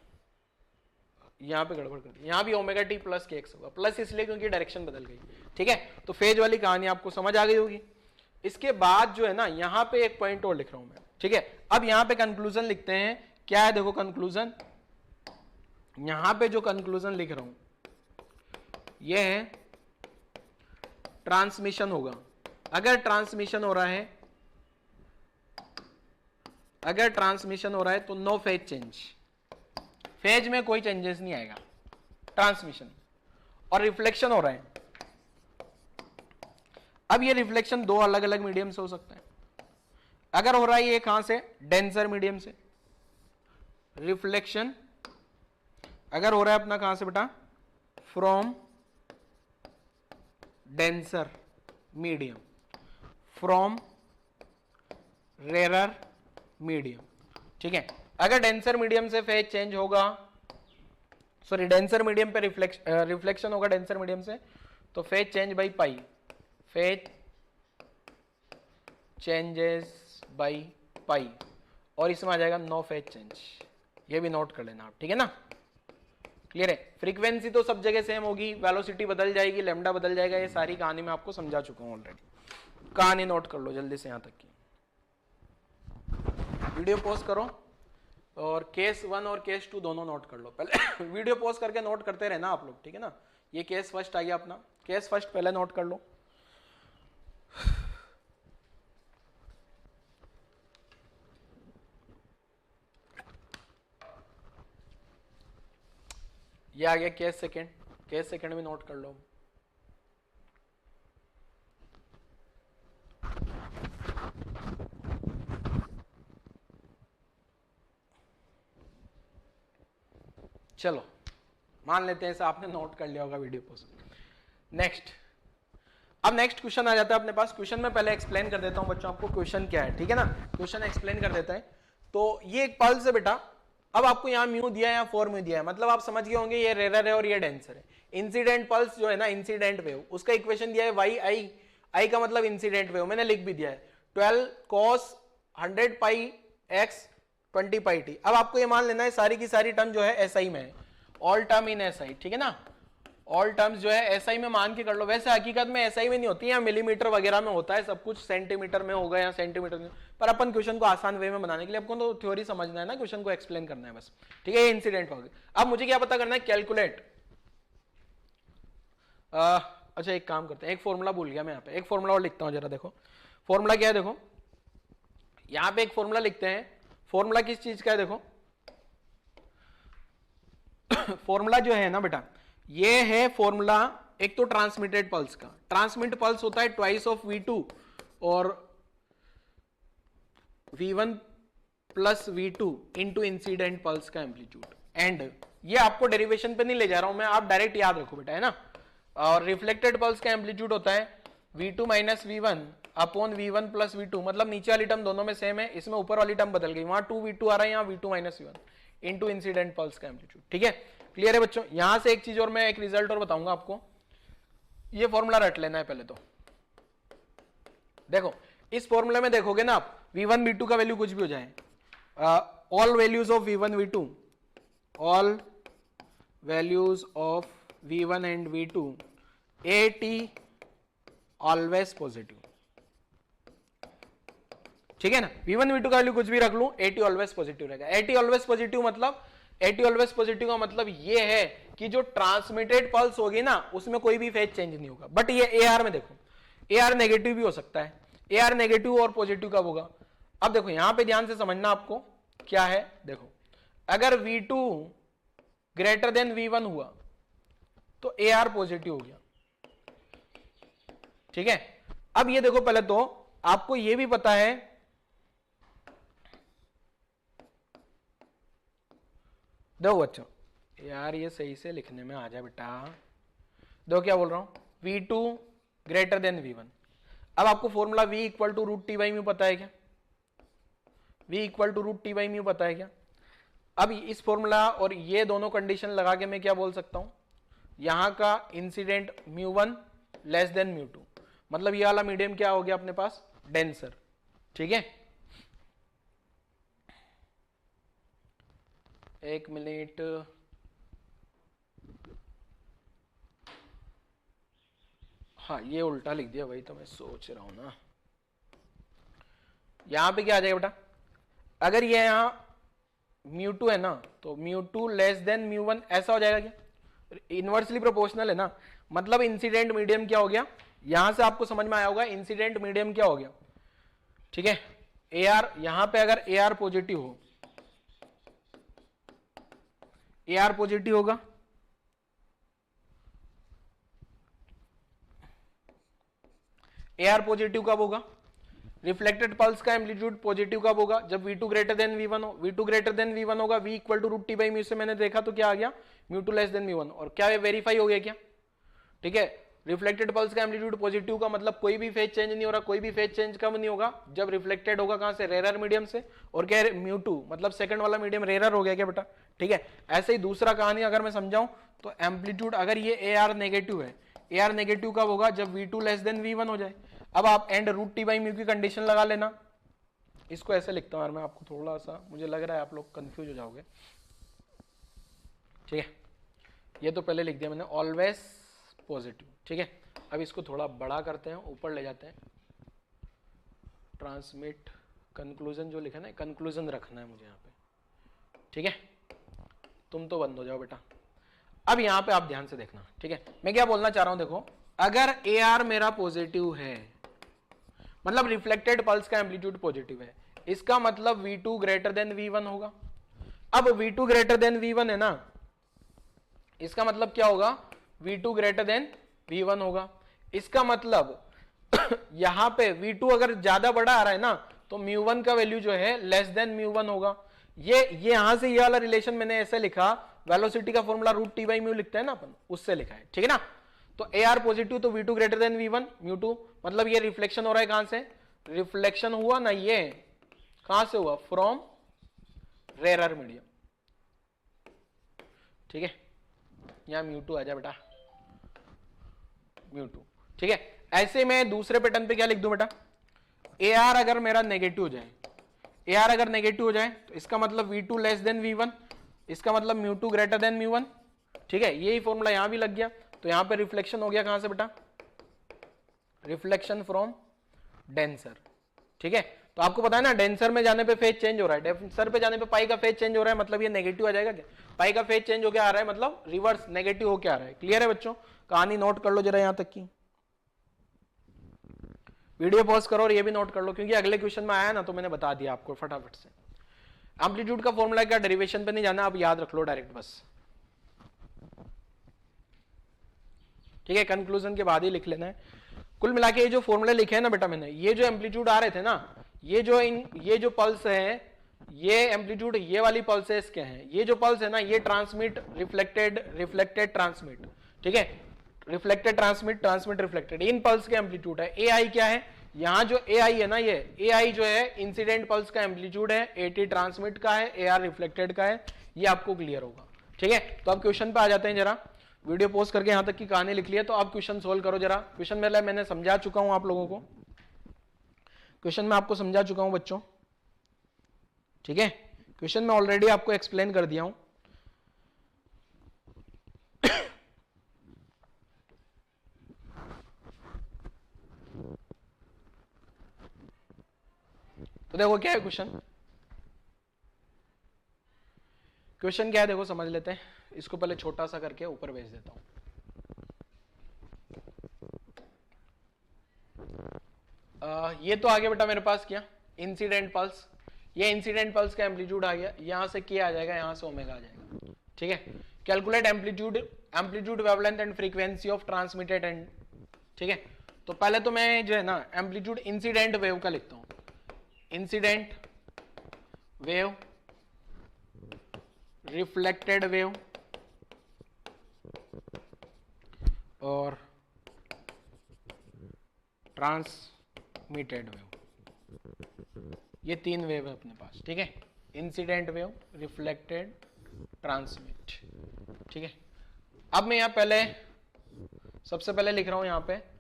यहाँ पे गड़बड़ कर दी, यहाँ भी ओमेगा टी प्लस के एक्स होगा, प्लस इसलिए क्योंकि डायरेक्शन बदल गई, ठीक है। तो फेज वाली कहानी आपको समझ आ गई होगी। इसके बाद जो है ना यहाँ पे एक पॉइंट और लिख रहा हूं मैं, ठीक है। अब यहाँ पे कंक्लूजन लिखते हैं, क्या है देखो कंक्लूजन, यहां पे जो कंक्लूजन लिख रहा हूं ये है ट्रांसमिशन होगा। अगर ट्रांसमिशन हो रहा है, अगर ट्रांसमिशन हो रहा है तो नो फेज चेंज, फेज में कोई चेंजेस नहीं आएगा ट्रांसमिशन। और रिफ्लेक्शन हो रहा है, अब ये रिफ्लेक्शन दो अलग अलग मीडियम से हो सकता है। अगर हो रहा है ये कहां से, डेंसर मीडियम से, रिफ्लेक्शन अगर हो रहा है अपना कहां से बेटा, from denser medium, from rarer medium, ठीक है। अगर डेंसर मीडियम से फेज चेंज होगा, सॉरी डेंसर मीडियम पे रिफ्लेक्शन होगा डेंसर मीडियम से, तो phase change by pi, phase changes by pi, और इसमें आ जाएगा नो फेज चेंज, ये भी नोट कर लेना आप, ठीक है ना। क्लियर है, फ्रीक्वेंसी तो सब जगह सेम होगी, वेलोसिटी बदल जाएगी, लैम्डा बदल जाएगा, ये सारी कहानी मैं आपको समझा चुका हूं ऑलरेडी। कहानी नोट कर लो जल्दी से यहां तक की, वीडियो पॉज करो और केस 1 और केस 2 दोनों नोट कर लो पहले। वीडियो पॉज करके नोट करते रहना आप लोग, ठीक है ना। ये केस फर्स्ट आ गया अपना, केस फर्स्ट पहले नोट कर लो। ये आ गया केस सेकंड, केस सेकंड में नोट कर लो। चलो मान लेते हैं आपने नोट कर लिया होगा वीडियो पोस्ट। नेक्स्ट, अब नेक्स्ट क्वेश्चन आ जाता है अपने पास। क्वेश्चन में पहले एक्सप्लेन कर देता हूं बच्चों आपको क्वेश्चन क्या है, ठीक है ना। क्वेश्चन एक्सप्लेन कर देता है। तो ये एक पल्स है बेटा, अब आपको यहाँ म्यू दिया है या 4 म्यू दिया है, मतलब आप समझ गए होंगे ये रेरर है और ये डेंसर है। इंसिडेंट पल्स जो है ना, इंसिडेंट वेव, उसका इक्वेशन दिया है वाई आई, आई का मतलब इंसिडेंट वेव, मैंने लिख भी दिया है 12 cos 100 पाई x 20 पाई t। अब आपको ये मान लेना है सारी की सारी टर्म जो है एसआई में है, ऑल टर्म इन एसआई, ठीक है ना। ऑल टर्म्स जो है एसआई में मान के कर लो। वैसे हकीकत में एसआई में नहीं होती है, मिलीमीटर वगैरह में होता है सब कुछ, सेंटीमीटर में होगा या सेंटीमीटर में, पर अपन क्वेश्चन को आसान वे में बनाने के लिए आपको तो थ्योरी समझना है ना, क्वेश्चन को एक्सप्लेन करना है बस, ठीक है। ये इंसिडेंट हो गया। अब मुझे क्या पता करना है, कैलकुलेट। अच्छा एक काम करते हैं, एक फॉर्मूला भूल गया मैं, यहाँ पे एक फॉर्मूला और लिखता हूँ जरा, देखो फॉर्मूला क्या है, देखो यहाँ पे एक फॉर्मूला लिखते हैं। फॉर्मूला किस चीज का है, देखो फॉर्मूला जो है ना बेटा, ये है फॉर्मूला एक तो ट्रांसमिटेड पल्स का। ट्रांसमिट पल्स होता है ट्वाइस ऑफ V2 और V1 plus V2 into incident pulse का एम्पलीट्यूड। एंड ये आपको डेरिवेशन पे नहीं ले जा रहा हूं मैं, आप डायरेक्ट याद रखो बेटा, है ना। और रिफ्लेक्टेड पल्स का एम्पलीट्यूड होता है V2 minus V1 upon V1 plus V2, मतलब नीचे वाली टर्म दोनों में सेम है, इसमें ऊपर वाली टर्म बदल गई, वहां 2V2 आ रहा है, यहाँ V2 minus V1 into incident pulse का एम्पलीट्यूड, ठीक है। क्लियर है बच्चों। यहां से एक चीज और मैं एक रिजल्ट और बताऊंगा आपको, ये फॉर्मूला रट लेना है पहले तो। देखो इस फॉर्मूले में देखोगे ना आप, V1 V2 का वैल्यू कुछ भी हो जाए, all values of V1 V2, all values of V1 and V2 AT always positive, ठीक है ना। V1 V2 का वैल्यू कुछ भी रख लूं, AT ऑलवेज पॉजिटिव रहेगा। AT ऑलवेज पॉजिटिव मतलब, AT ऑलवेज पॉजिटिव का मतलब ये है कि जो ट्रांसमिटेड पल्स होगी ना उसमें कोई भी फेज चेंज नहीं होगा। बट ये AR में देखो, AR नेगेटिव भी हो सकता है, AR नेगेटिव और पॉजिटिव कब होगा। अब देखो यहां पे ध्यान से समझना आपको क्या है, देखो अगर V2 ग्रेटर देन V1 हुआ तो AR पॉजिटिव हो गया, ठीक है। अब ये देखो पहले तो आपको ये भी पता है, देखो बच्चों यार ये सही से लिखने में आ जाए बेटा, देखो क्या बोल रहा हूं, V2 ग्रेटर देन V1। अब आपको formula V equal to root T by mu पता है क्या? V equal to root T by mu पता है क्या? अब इस फॉर्मूला और ये दोनों कंडीशन लगा के मैं क्या बोल सकता हूं, यहां का इंसिडेंट μ1 लेस देन μ2, मतलब ये वाला मीडियम क्या हो गया अपने पास, डेंसर। ठीक है, एक मिनट, हाँ ये उल्टा लिख दिया, वही तो मैं सोच रहा हूं ना। यहां पे क्या आ जाएगा बेटा, अगर ये यहां μ2 है ना, तो μ2 लेस देन μ1 ऐसा हो जाएगा क्या, इनवर्सली प्रोपोर्शनल है ना, मतलब इंसिडेंट मीडियम क्या हो गया, यहां से आपको समझ में आया होगा इंसिडेंट मीडियम क्या हो गया। ठीक है, AR यहां पे अगर AR पॉजिटिव हो, AR पॉजिटिव होगा, AR पॉजिटिव कब होगा, रिफ्लेक्टेड पल्स का एम्पलीट्यूड पॉजिटिव कब होगा, जब V2 ग्रेटर देन V1 हो। V2 ग्रेटर देन V1 होगा, V equal to root T by mu से मैंने देखा तो क्या आ गया, μ2 लेस देन μ1, और क्या वेरीफाई हो गया क्या? ठीक है, रिफ्लेक्टेड पल्स का एम्पलीट्यूड पॉजिटिव का मतलब कोई भी फेज चेंज नहीं हो रहा, कोई भी फेज चेंज कब नहीं होगा, जब रिफ्लेक्टेड होगा कहां से, रेरर मीडियम से, और क्या है μ2 मतलब सेकंड वाला मीडियम रेरर हो गया क्या बेटा। ठीक है, ऐसे ही दूसरा कहानी अगर मैं समझाऊं तो एम्पलीट्यूड अगर ये AR नेगेटिव है, AR नेगेटिव कब होगा, जब V2 लेस देन V1 हो जाए। अब आप and root T by mu की कंडीशन लगा लेना, इसको ऐसे लिखता हूं यार मैं, आपको थोड़ा सा मुझे लग रहा है आप लोग कंफ्यूज हो जाओगे। ठीक है, ये तो पहले लिख दिया मैंने, ऑलवेज पॉजिटिव। ठीक है, अब इसको थोड़ा बड़ा करते हैं, ऊपर ले जाते हैं, ट्रांसमिट कंक्लूजन जो लिखा है ना, कंक्लूजन रखना है मुझे यहाँ पे। ठीक है, तुम तो बंद हो जाओ बेटा। अब यहाँ पे आप ध्यान से देखना। ठीक है, मैं क्या बोलना चाह रहा हूं, देखो अगर AR मेरा पॉजिटिव है, मतलब रिफ्लेक्टेड पल्स का एम्पलीट्यूड पॉजिटिव है, इसका मतलब V2 ग्रेटर देन V1 होगा। अब V2 ग्रेटर देन V1 है ना, इसका मतलब क्या होगा, V2 ग्रेटर देन V1 होगा। इसका मतलब यहां पे V2 अगर ज्यादा बड़ा आ रहा है ना, तो μ1 का वैल्यू जो है लेस देन μ1 होगा। ये यहां से ये वाला रिलेशन मैंने ऐसे लिखा, वेलोसिटी का formula root T by mu लिखते हैं ना अपन, उससे लिखा है। ठीक है ना, तो AR पॉजिटिव तो V2 ग्रेटर देन V1 μ2, मतलब ये रिफ्लेक्शन हो रहा है कहां से, रिफ्लेक्शन हुआ ना, ये कहां से हुआ, फ्रॉम रेरर मीडियम। ठीक है, यहां μ2 आ जाए बेटा, μ2। ठीक है, ऐसे में दूसरे पैटर्न पे क्या लिख दूं बेटा, AR अगर मेरा नेगेटिव हो जाए, AR अगर नेगेटिव हो जाए तो इसका मतलब V2 लेस देन V1, इसका मतलब μ2 ग्रेटर देन μ1। ठीक है, यही फॉर्मूला यहां भी लग गया, तो यहां पे रिफ्लेक्शन हो गया कहां से बेटा, रिफ्लेक्शन फ्रॉम डेंसर। ठीक है, तो आपको पता है ना डेंसर में जाने पे फेज चेंज हो रहा है, डेंसर पे जाने पे पाई का फेज चेंज हो रहा है, मतलब ये नेगेटिव आ जाएगा क्या, पाई का फेज चेंज हो क्या आ रहा है, मतलब रिवर्स नेगेटिव हो क्या आ रहा है। क्लियर है बच्चों, कहानी नोट कर लो जरा यहां तक की, वीडियो पॉज करो और ये भी नोट कर लो, क्योंकि अगले क्वेश्चन में आया ना तो मैंने बता दिया आपको फटाफट से। एम्पलीट्यूड का फॉर्मूला क्या, डेरिवेशन पे नहीं जाना, आप याद रख लो डायरेक्ट बस। ठीक है, कंक्लूजन के बाद ही लिख लेना है। कुल मिला के ये जो फॉर्मूले लिखे हैं ना बेटा मैंने, ये जो एम्पलीट्यूड आ रहे थे ना, ये जो पल्स है, ये एम्पलीट्यूड ये वाली पल्सेस क्या है, ये जो पल्स है ना, ये ट्रांसमिट रिफ्लेक्टेड ट्रांसमिट। ठीक है, रिफ्लेक्टेड ट्रांसमिट ट्रांसमिट रिफ्लेक्टेड, इन पल्स के एम्पलीट्यूड है। AI क्या है, यहां जो AI है ना, ये AI जो है इंसिडेंट पल्स का एम्पलीट्यूड है, AT ट्रांसमिट का है, AR रिफ्लेक्टेड का है, ये आपको क्लियर होगा। ठीक है, तो अब क्वेश्चन पे आ जाते हैं जरा, वीडियो पोस्ट करके यहां तक की कहानी लिख लिया, तो अब क्वेश्चन सोल्व करो जरा। क्वेश्चन में मैंने समझा चुका हूं आप लोगों को, क्वेश्चन में आपको समझा चुका हूं बच्चों। ठीक है, क्वेश्चन में ऑलरेडी आपको एक्सप्लेन कर दिया हूं। तो देखो क्या है क्वेश्चन, क्वेश्चन क्या है देखो समझ लेते हैं। इसको पहले छोटा सा करके ऊपर भेज देता हूं। ये तो आ गया बेटा मेरे पास क्या, इंसिडेंट पल्स। ये इंसिडेंट पल्स का एम्पलीट्यूड आ गया, यहां से क्या आ जाएगा, यहां से ओमेगा आ जाएगा। ठीक है, calculate amplitude wavelength and frequency of transmitted and. ठीक है, तो पहले तो मैं जो है ना एम्पलीट्यूड इंसिडेंट वेव का लिखता हूं, इंसिडेंट वेव, रिफ्लेक्टेड वेव और ट्रांसमिटेड वेव। ये तीन वेव है अपने पास, ठीक है, इंसिडेंट वेव, रिफ्लेक्टेड, ट्रांसमिट, ठीक है। अब मैं यहां सबसे पहले लिख रहा हूं यहां पे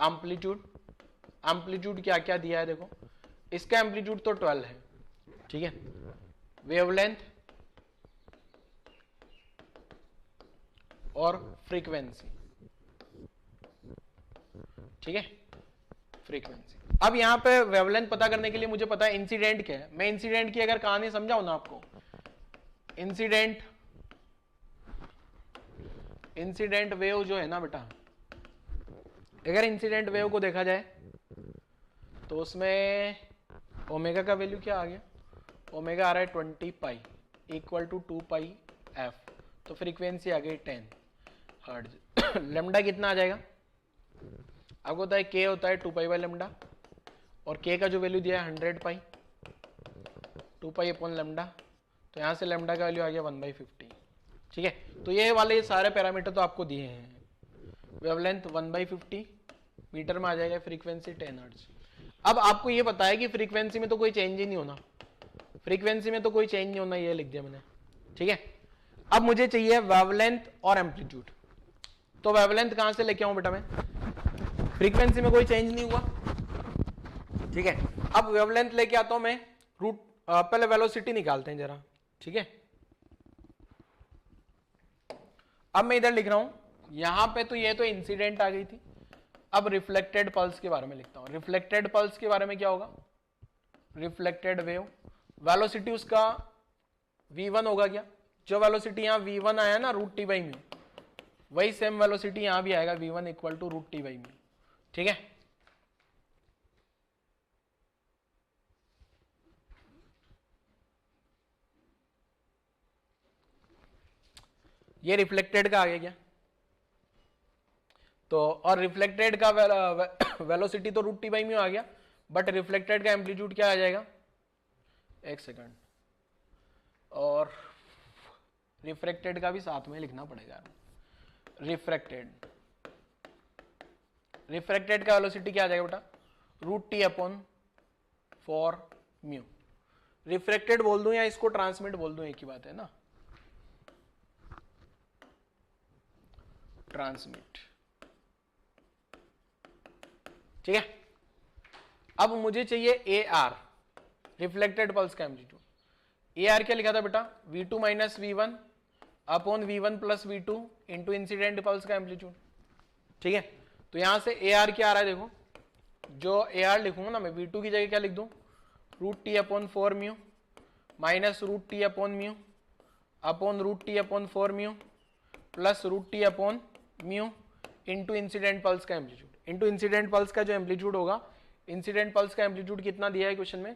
एम्पलीट्यूड। एम्पलीट्यूड क्या क्या दिया है देखो, इसका एम्पलीट्यूड तो 12 है, ठीक है, वेवलेंथ और फ्रीक्वेंसी, ठीक है, फ्रीक्वेंसी। अब यहां पे वेवलेंथ पता करने के लिए मुझे पता है इंसिडेंट क्या है। मैं इंसिडेंट की अगर कहानी समझाऊं ना आपको, इंसिडेंट वेव जो है ना बेटा, अगर इंसिडेंट वेव को देखा जाए तो उसमें ओमेगा का वैल्यू क्या आ गया, ओमेगा आ रहा है 20 pi equal to 2 pi F, तो फ्रीक्वेंसी आ गई 10 हर्ट्ज। लेमडा कितना आ जाएगा, आपको होता है के होता है 2 पाई बाई लेमडा, और के का जो वैल्यू दिया है 100 पाई, 2 पाई अपॉन लेमडा, तो यहाँ से लेमडा का वैल्यू आ गया 1/50, ठीक है। तो ये वाले सारे पैरामीटर तो आपको दिए हैं, वेवलेंथ 1/50 मीटर में आ जाएगा, फ्रीक्वेंसी 10 हर्ट्ज। अब आपको ये पता है कि फ्रीक्वेंसी में तो कोई चेंज ही नहीं होना, फ्रीक्वेंसी में तो कोई चेंज नहीं होना, ये लिख दिया मैंने, ठीक है। अब मुझे चाहिए वेवलेंथ और एम्पलीट्यूड, तो वेवलेंथ कहां से लेके आऊं बेटा मैं, फ्रीक्वेंसी में कोई चेंज नहीं हुआ, ठीक है। अब वेवलेंथ लेके आता हूं मैं, रूट पहले वेलोसिटी निकालते हैं जरा, ठीक है। अब मैं इधर लिख रहा हूं, यहां पे तो ये तो इंसिडेंट आ गई थी। अब रिफ्लेक्टेड पल्स के बारे में लिखता हूं। रिफ्लेक्टेड पल्स के बारे में क्या होगा, रिफ्लेक्टेड वेव, वेलोसिटी उसका v1 होगा क्या, जो वेलोसिटी यहां v1 आया ना रूट टी बाई म्यू, वही सेम वेलोसिटी यहां भी आएगा v1 equal to root T by mu, ठीक है। ये रिफ्लेक्टेड का आ गया क्या, तो और रिफ्लेक्टेड का वेलोसिटी तो रूट टी बाई म्यू आ गया, बट रिफ्लेक्टेड का एम्पलीट्यूड क्या आ जाएगा, एक सेकंड, और रिफ्रैक्टेड का भी साथ में लिखना पड़ेगा। रिफ्रैक्टेड का वेलोसिटी क्या आ जाएगा बेटा, root T upon 4 mu. Refracted बोल दूं या इसको ट्रांसमिट बोल दूं, एक ही बात है ना, ट्रांसमिट, ठीक है। अब मुझे चाहिए ए आर, रिफ्लेक्टेड पल्स का एम्पलीट्यूड। ए आर क्या लिखा था बेटा, v2 minus v1 upon v1 plus v2 into incident pulse का एम्पलीट्यूड, ठीक है। तो यहां से ए आर क्या आ रहा है देखो, जो ए आर लिखूंगा ना मैं, v2 की जगह क्या लिख दूं, root T upon 4 mu minus root T upon mu upon root T upon 4 mu plus root T upon mu into incident pulse का एम्पलीट्यूड, इंटू इंसिडेंट पल्स का जो एम्पलीट्यूड होगा, इंसिडेंट पल्स का एम्पलीट्यूड कितना दिया है क्वेश्चन में,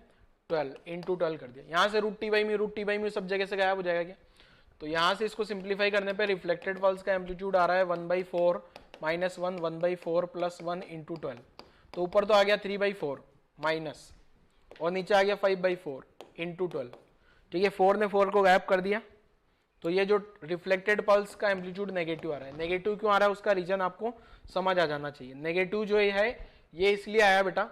12 into 12 कर दिया। यहां से रूट टी बाई म्यू सब जगह से गायब हो जाएगा क्या, तो यहां से इसको सिंप्लीफाई करने पे रिफ्लेक्टेड पल्स का एम्पलीट्यूड आ रहा है 1/4 माइनस 1 1/4 प्लस 1 इंटू 12, तो ऊपर तो आ गया 3/4 माइनस, और नीचे आ गया 5/4 इंटू 12, ठीक है। 4 ने 4 को गायब कर दिया, तो ये जो रिफ्लेक्टेड पल्स का एम्पलीट्यूड नेगेटिव आ रहा है। नेगेटिव क्यों आ रहा है, उसका रीजन आपको समझ आ जाना चाहिए। नेगेटिव जो है ये इसलिए आया बेटा,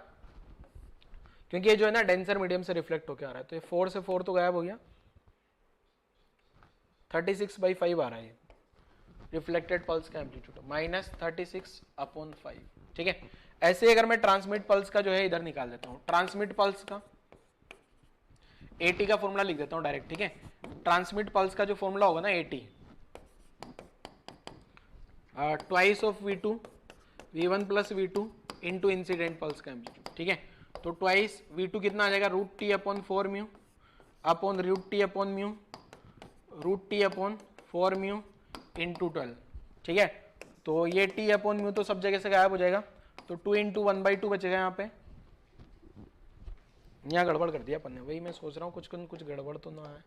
क्योंकि ये जो है ना डेंसर मीडियम से रिफ्लेक्ट होकर आ रहा है, तो ये 4 से 4 तो गायब हो गया, 36/5 आ रहा है रिफ्लेक्टेड पल्स का एम्पलीट्यूड, माइनस 36/5, ठीक है। ऐसे अगर मैं ट्रांसमिट पल्स का जो है इधर निकाल देता हूं, ट्रांसमिट पल्स का एटी का फॉर्मूला लिख देता हूं डायरेक्ट, ठीक है। ट्रांसमिट पल्स का जो फॉर्मूला होगा ना AT, twice of v2 v1 plus v2 into incident pulse का एम्पलीट्यूड, ठीक है। तो ट्वाइस v2 कितना आ जाएगा, root T upon 4 mu upon root T upon mu root T upon 4 mu into 12, ठीक है। तो ये टी अपॉन म्यू तो सब जगह से गायब हो जाएगा, तो 2 इंटू 1/2 बचेगा यहाँ पे। यहाँ गड़बड़ कर दिया अपन ने, वही मैं सोच रहा हूँ कुछ गड़बड़ तो ना है।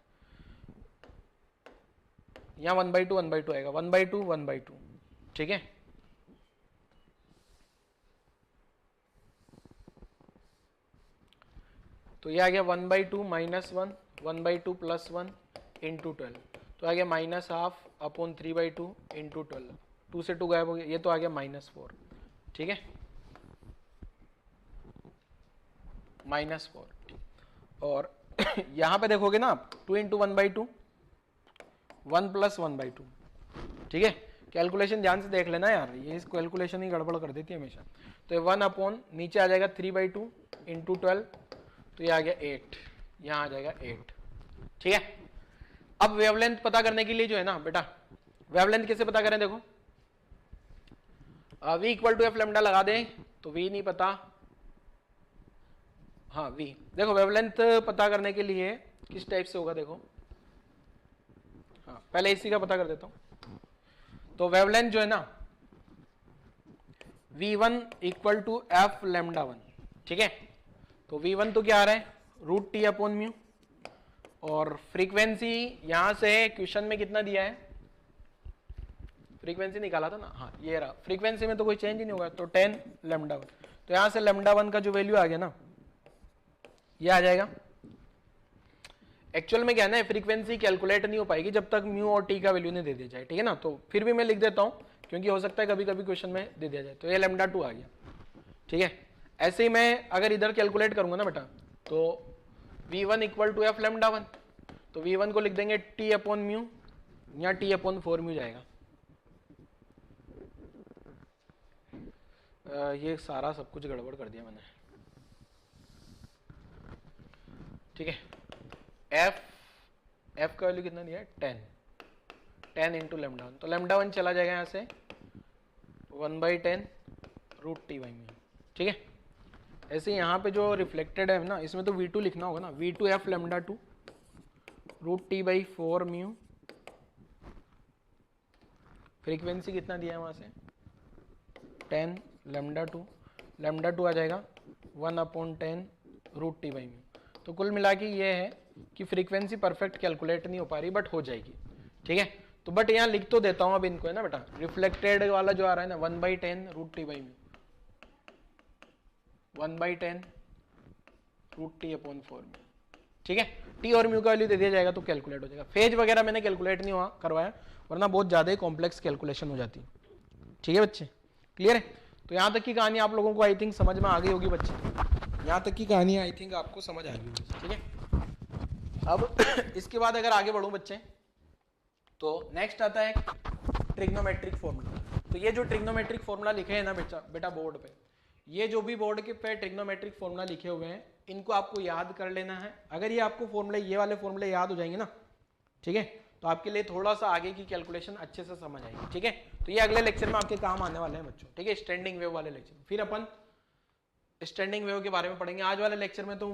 यहाँ 1/2 आएगा, 1/2 1/2, ठीक है। तो ये आ गया 1/2 -1, 1/2 + 1 इंटू 12, तो आ गया -12/3/2 इंटू 12, 2 से 2 गायब हो गया, ये तो आ गया -4, ठीक है, -4। और यहाँ पे देखोगे ना आप 2 × 1/2, 1 + 1/2, ठीक है। कैलकुलेशन ध्यान से देख लेना यार, ये इस कैलकुलेशन ही गड़बड़ कर देती है हमेशा। तो 1 नीचे आ जाएगा 3/2 इंटू 12, तो ये आ गया 8, यहाँ आ जाएगा 8, ठीक है। अब वेवलेंथ पता करने के लिए जो है ना बेटा, वेवलेंथ कैसे पता करें, देखो v = f लैम्डा लगा दें, तो v नहीं पता, हाँ v, देखो वेवलेंथ पता करने के लिए किस टाइप से होगा, देखो हाँ पहले इसी का पता कर देता हूं। तो वेवलेंथ जो है ना v1 = f λ1, ठीक है। तो v1 तो क्या आ रहा है √T/μ, और फ्रीक्वेंसी यहां से क्वेश्चन में कितना दिया है, फ्रीक्वेंसी निकाला था ना, हाँ ये रहा, फ्रीक्वेंसी में तो कोई चेंज ही नहीं होगा, तो 10 λ1, तो यहां से λ1 का जो वैल्यू आ गया ना ये आ जाएगा। एक्चुअल में क्या है ना, फ्रीक्वेंसी कैलकुलेट नहीं हो पाएगी जब तक म्यू और टी का वैल्यू नहीं दे दिया जाए, ठीक है ना। तो फिर भी मैं लिख देता हूं क्योंकि हो सकता है कभी कभी क्वेश्चन में दे दिया जाए, तो ये λ2 आ गया, ठीक है। ऐसे ही मैं अगर इधर कैलकुलेट करूंगा ना बेटा, तो v1 = f λ1, तो v1 को लिख देंगे T/μ, या T/4μ जाएगा। ये सारा सब कुछ गड़बड़ कर दिया मैंने, ठीक है। f का वैल्यू कितना दिया है 10 इंटू λ1, तो λ1 चला जाएगा यहाँ से 1/10 √T/μ, ठीक है। ऐसे यहाँ पे जो रिफ्लेक्टेड है ना, इसमें तो v2 लिखना होगा ना, v2 f λ2 √T/4μ, फ्रीक्वेंसी कितना दिया है वहां से 10 λ2 आ जाएगा 1/10 √T/μ। तो कुल मिला के ये है कि फ्रीक्वेंसी परफेक्ट कैलकुलेट नहीं हो पा रही, बट हो जाएगी, ठीक है। तो बट यहाँ लिख तो देता हूँ अब इनको, है ना बेटा, रिफ्लेक्टेड वाला जो आ रहा है ना 1/10 √T/μ, 1/10 √T/4μ, ठीक है। टी और म्यू का वैल्यू दे दिया जाएगा तो कैलकुलेट हो जाएगा। फेज वगैरह मैंने कैलकुलेट नहीं हुआ करवाया, वरना बहुत ज्यादा ही कॉम्प्लेक्स कैलकुलेशन हो जाती है, ठीक है बच्चे, क्लियर है। तो यहाँ तक की कहानी आप लोगों को आई थिंक समझ में आ गई होगी बच्चे, यहाँ तक की कहानी आई थिंक आपको समझ आ गई होगी, ठीक है। अब इसके बाद अगर आगे बढ़ूं बच्चे, तो नेक्स्ट आता है ट्रिग्नोमेट्रिक फॉर्मूला। तो ये जो ट्रिग्नोमेट्रिक फॉर्मूला लिखे हैं ना बेटा बोर्ड पे, ये जो भी बोर्ड के पे ट्रिग्नोमेट्रिक फॉर्मूला लिखे हुए हैं, इनको आपको याद कर लेना है। अगर ये आपको फॉर्मूले, ये वाले फॉर्मूले याद हो जाएंगे ना, ठीक है, तो आपके लिए थोड़ा सा आगे की कैलकुलेशन अच्छे से समझ आएगी, ठीक है। तो ये अगले लेक्चर में आपके काम आने वाले हैं बच्चों, ठीक है, स्टैंडिंग वेव वाले लेक्चर। फिर अपन स्टैंडिंग वेव के बारे में पढ़ेंगे। आज वाले लेक्चर में तो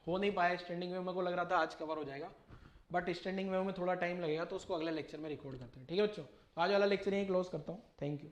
हो नहीं पाया स्टैंडिंग वेव, मेरे को लग रहा था आज कवर हो जाएगा, बट स्टैंडिंग वेव में थोड़ा टाइम लगेगा, तो उसको अगले लेक्चर में रिकॉर्ड करते हैं, ठीक है बच्चों। आज वाला लेक्चर यहीं क्लोज करता हूँ, थैंक यू।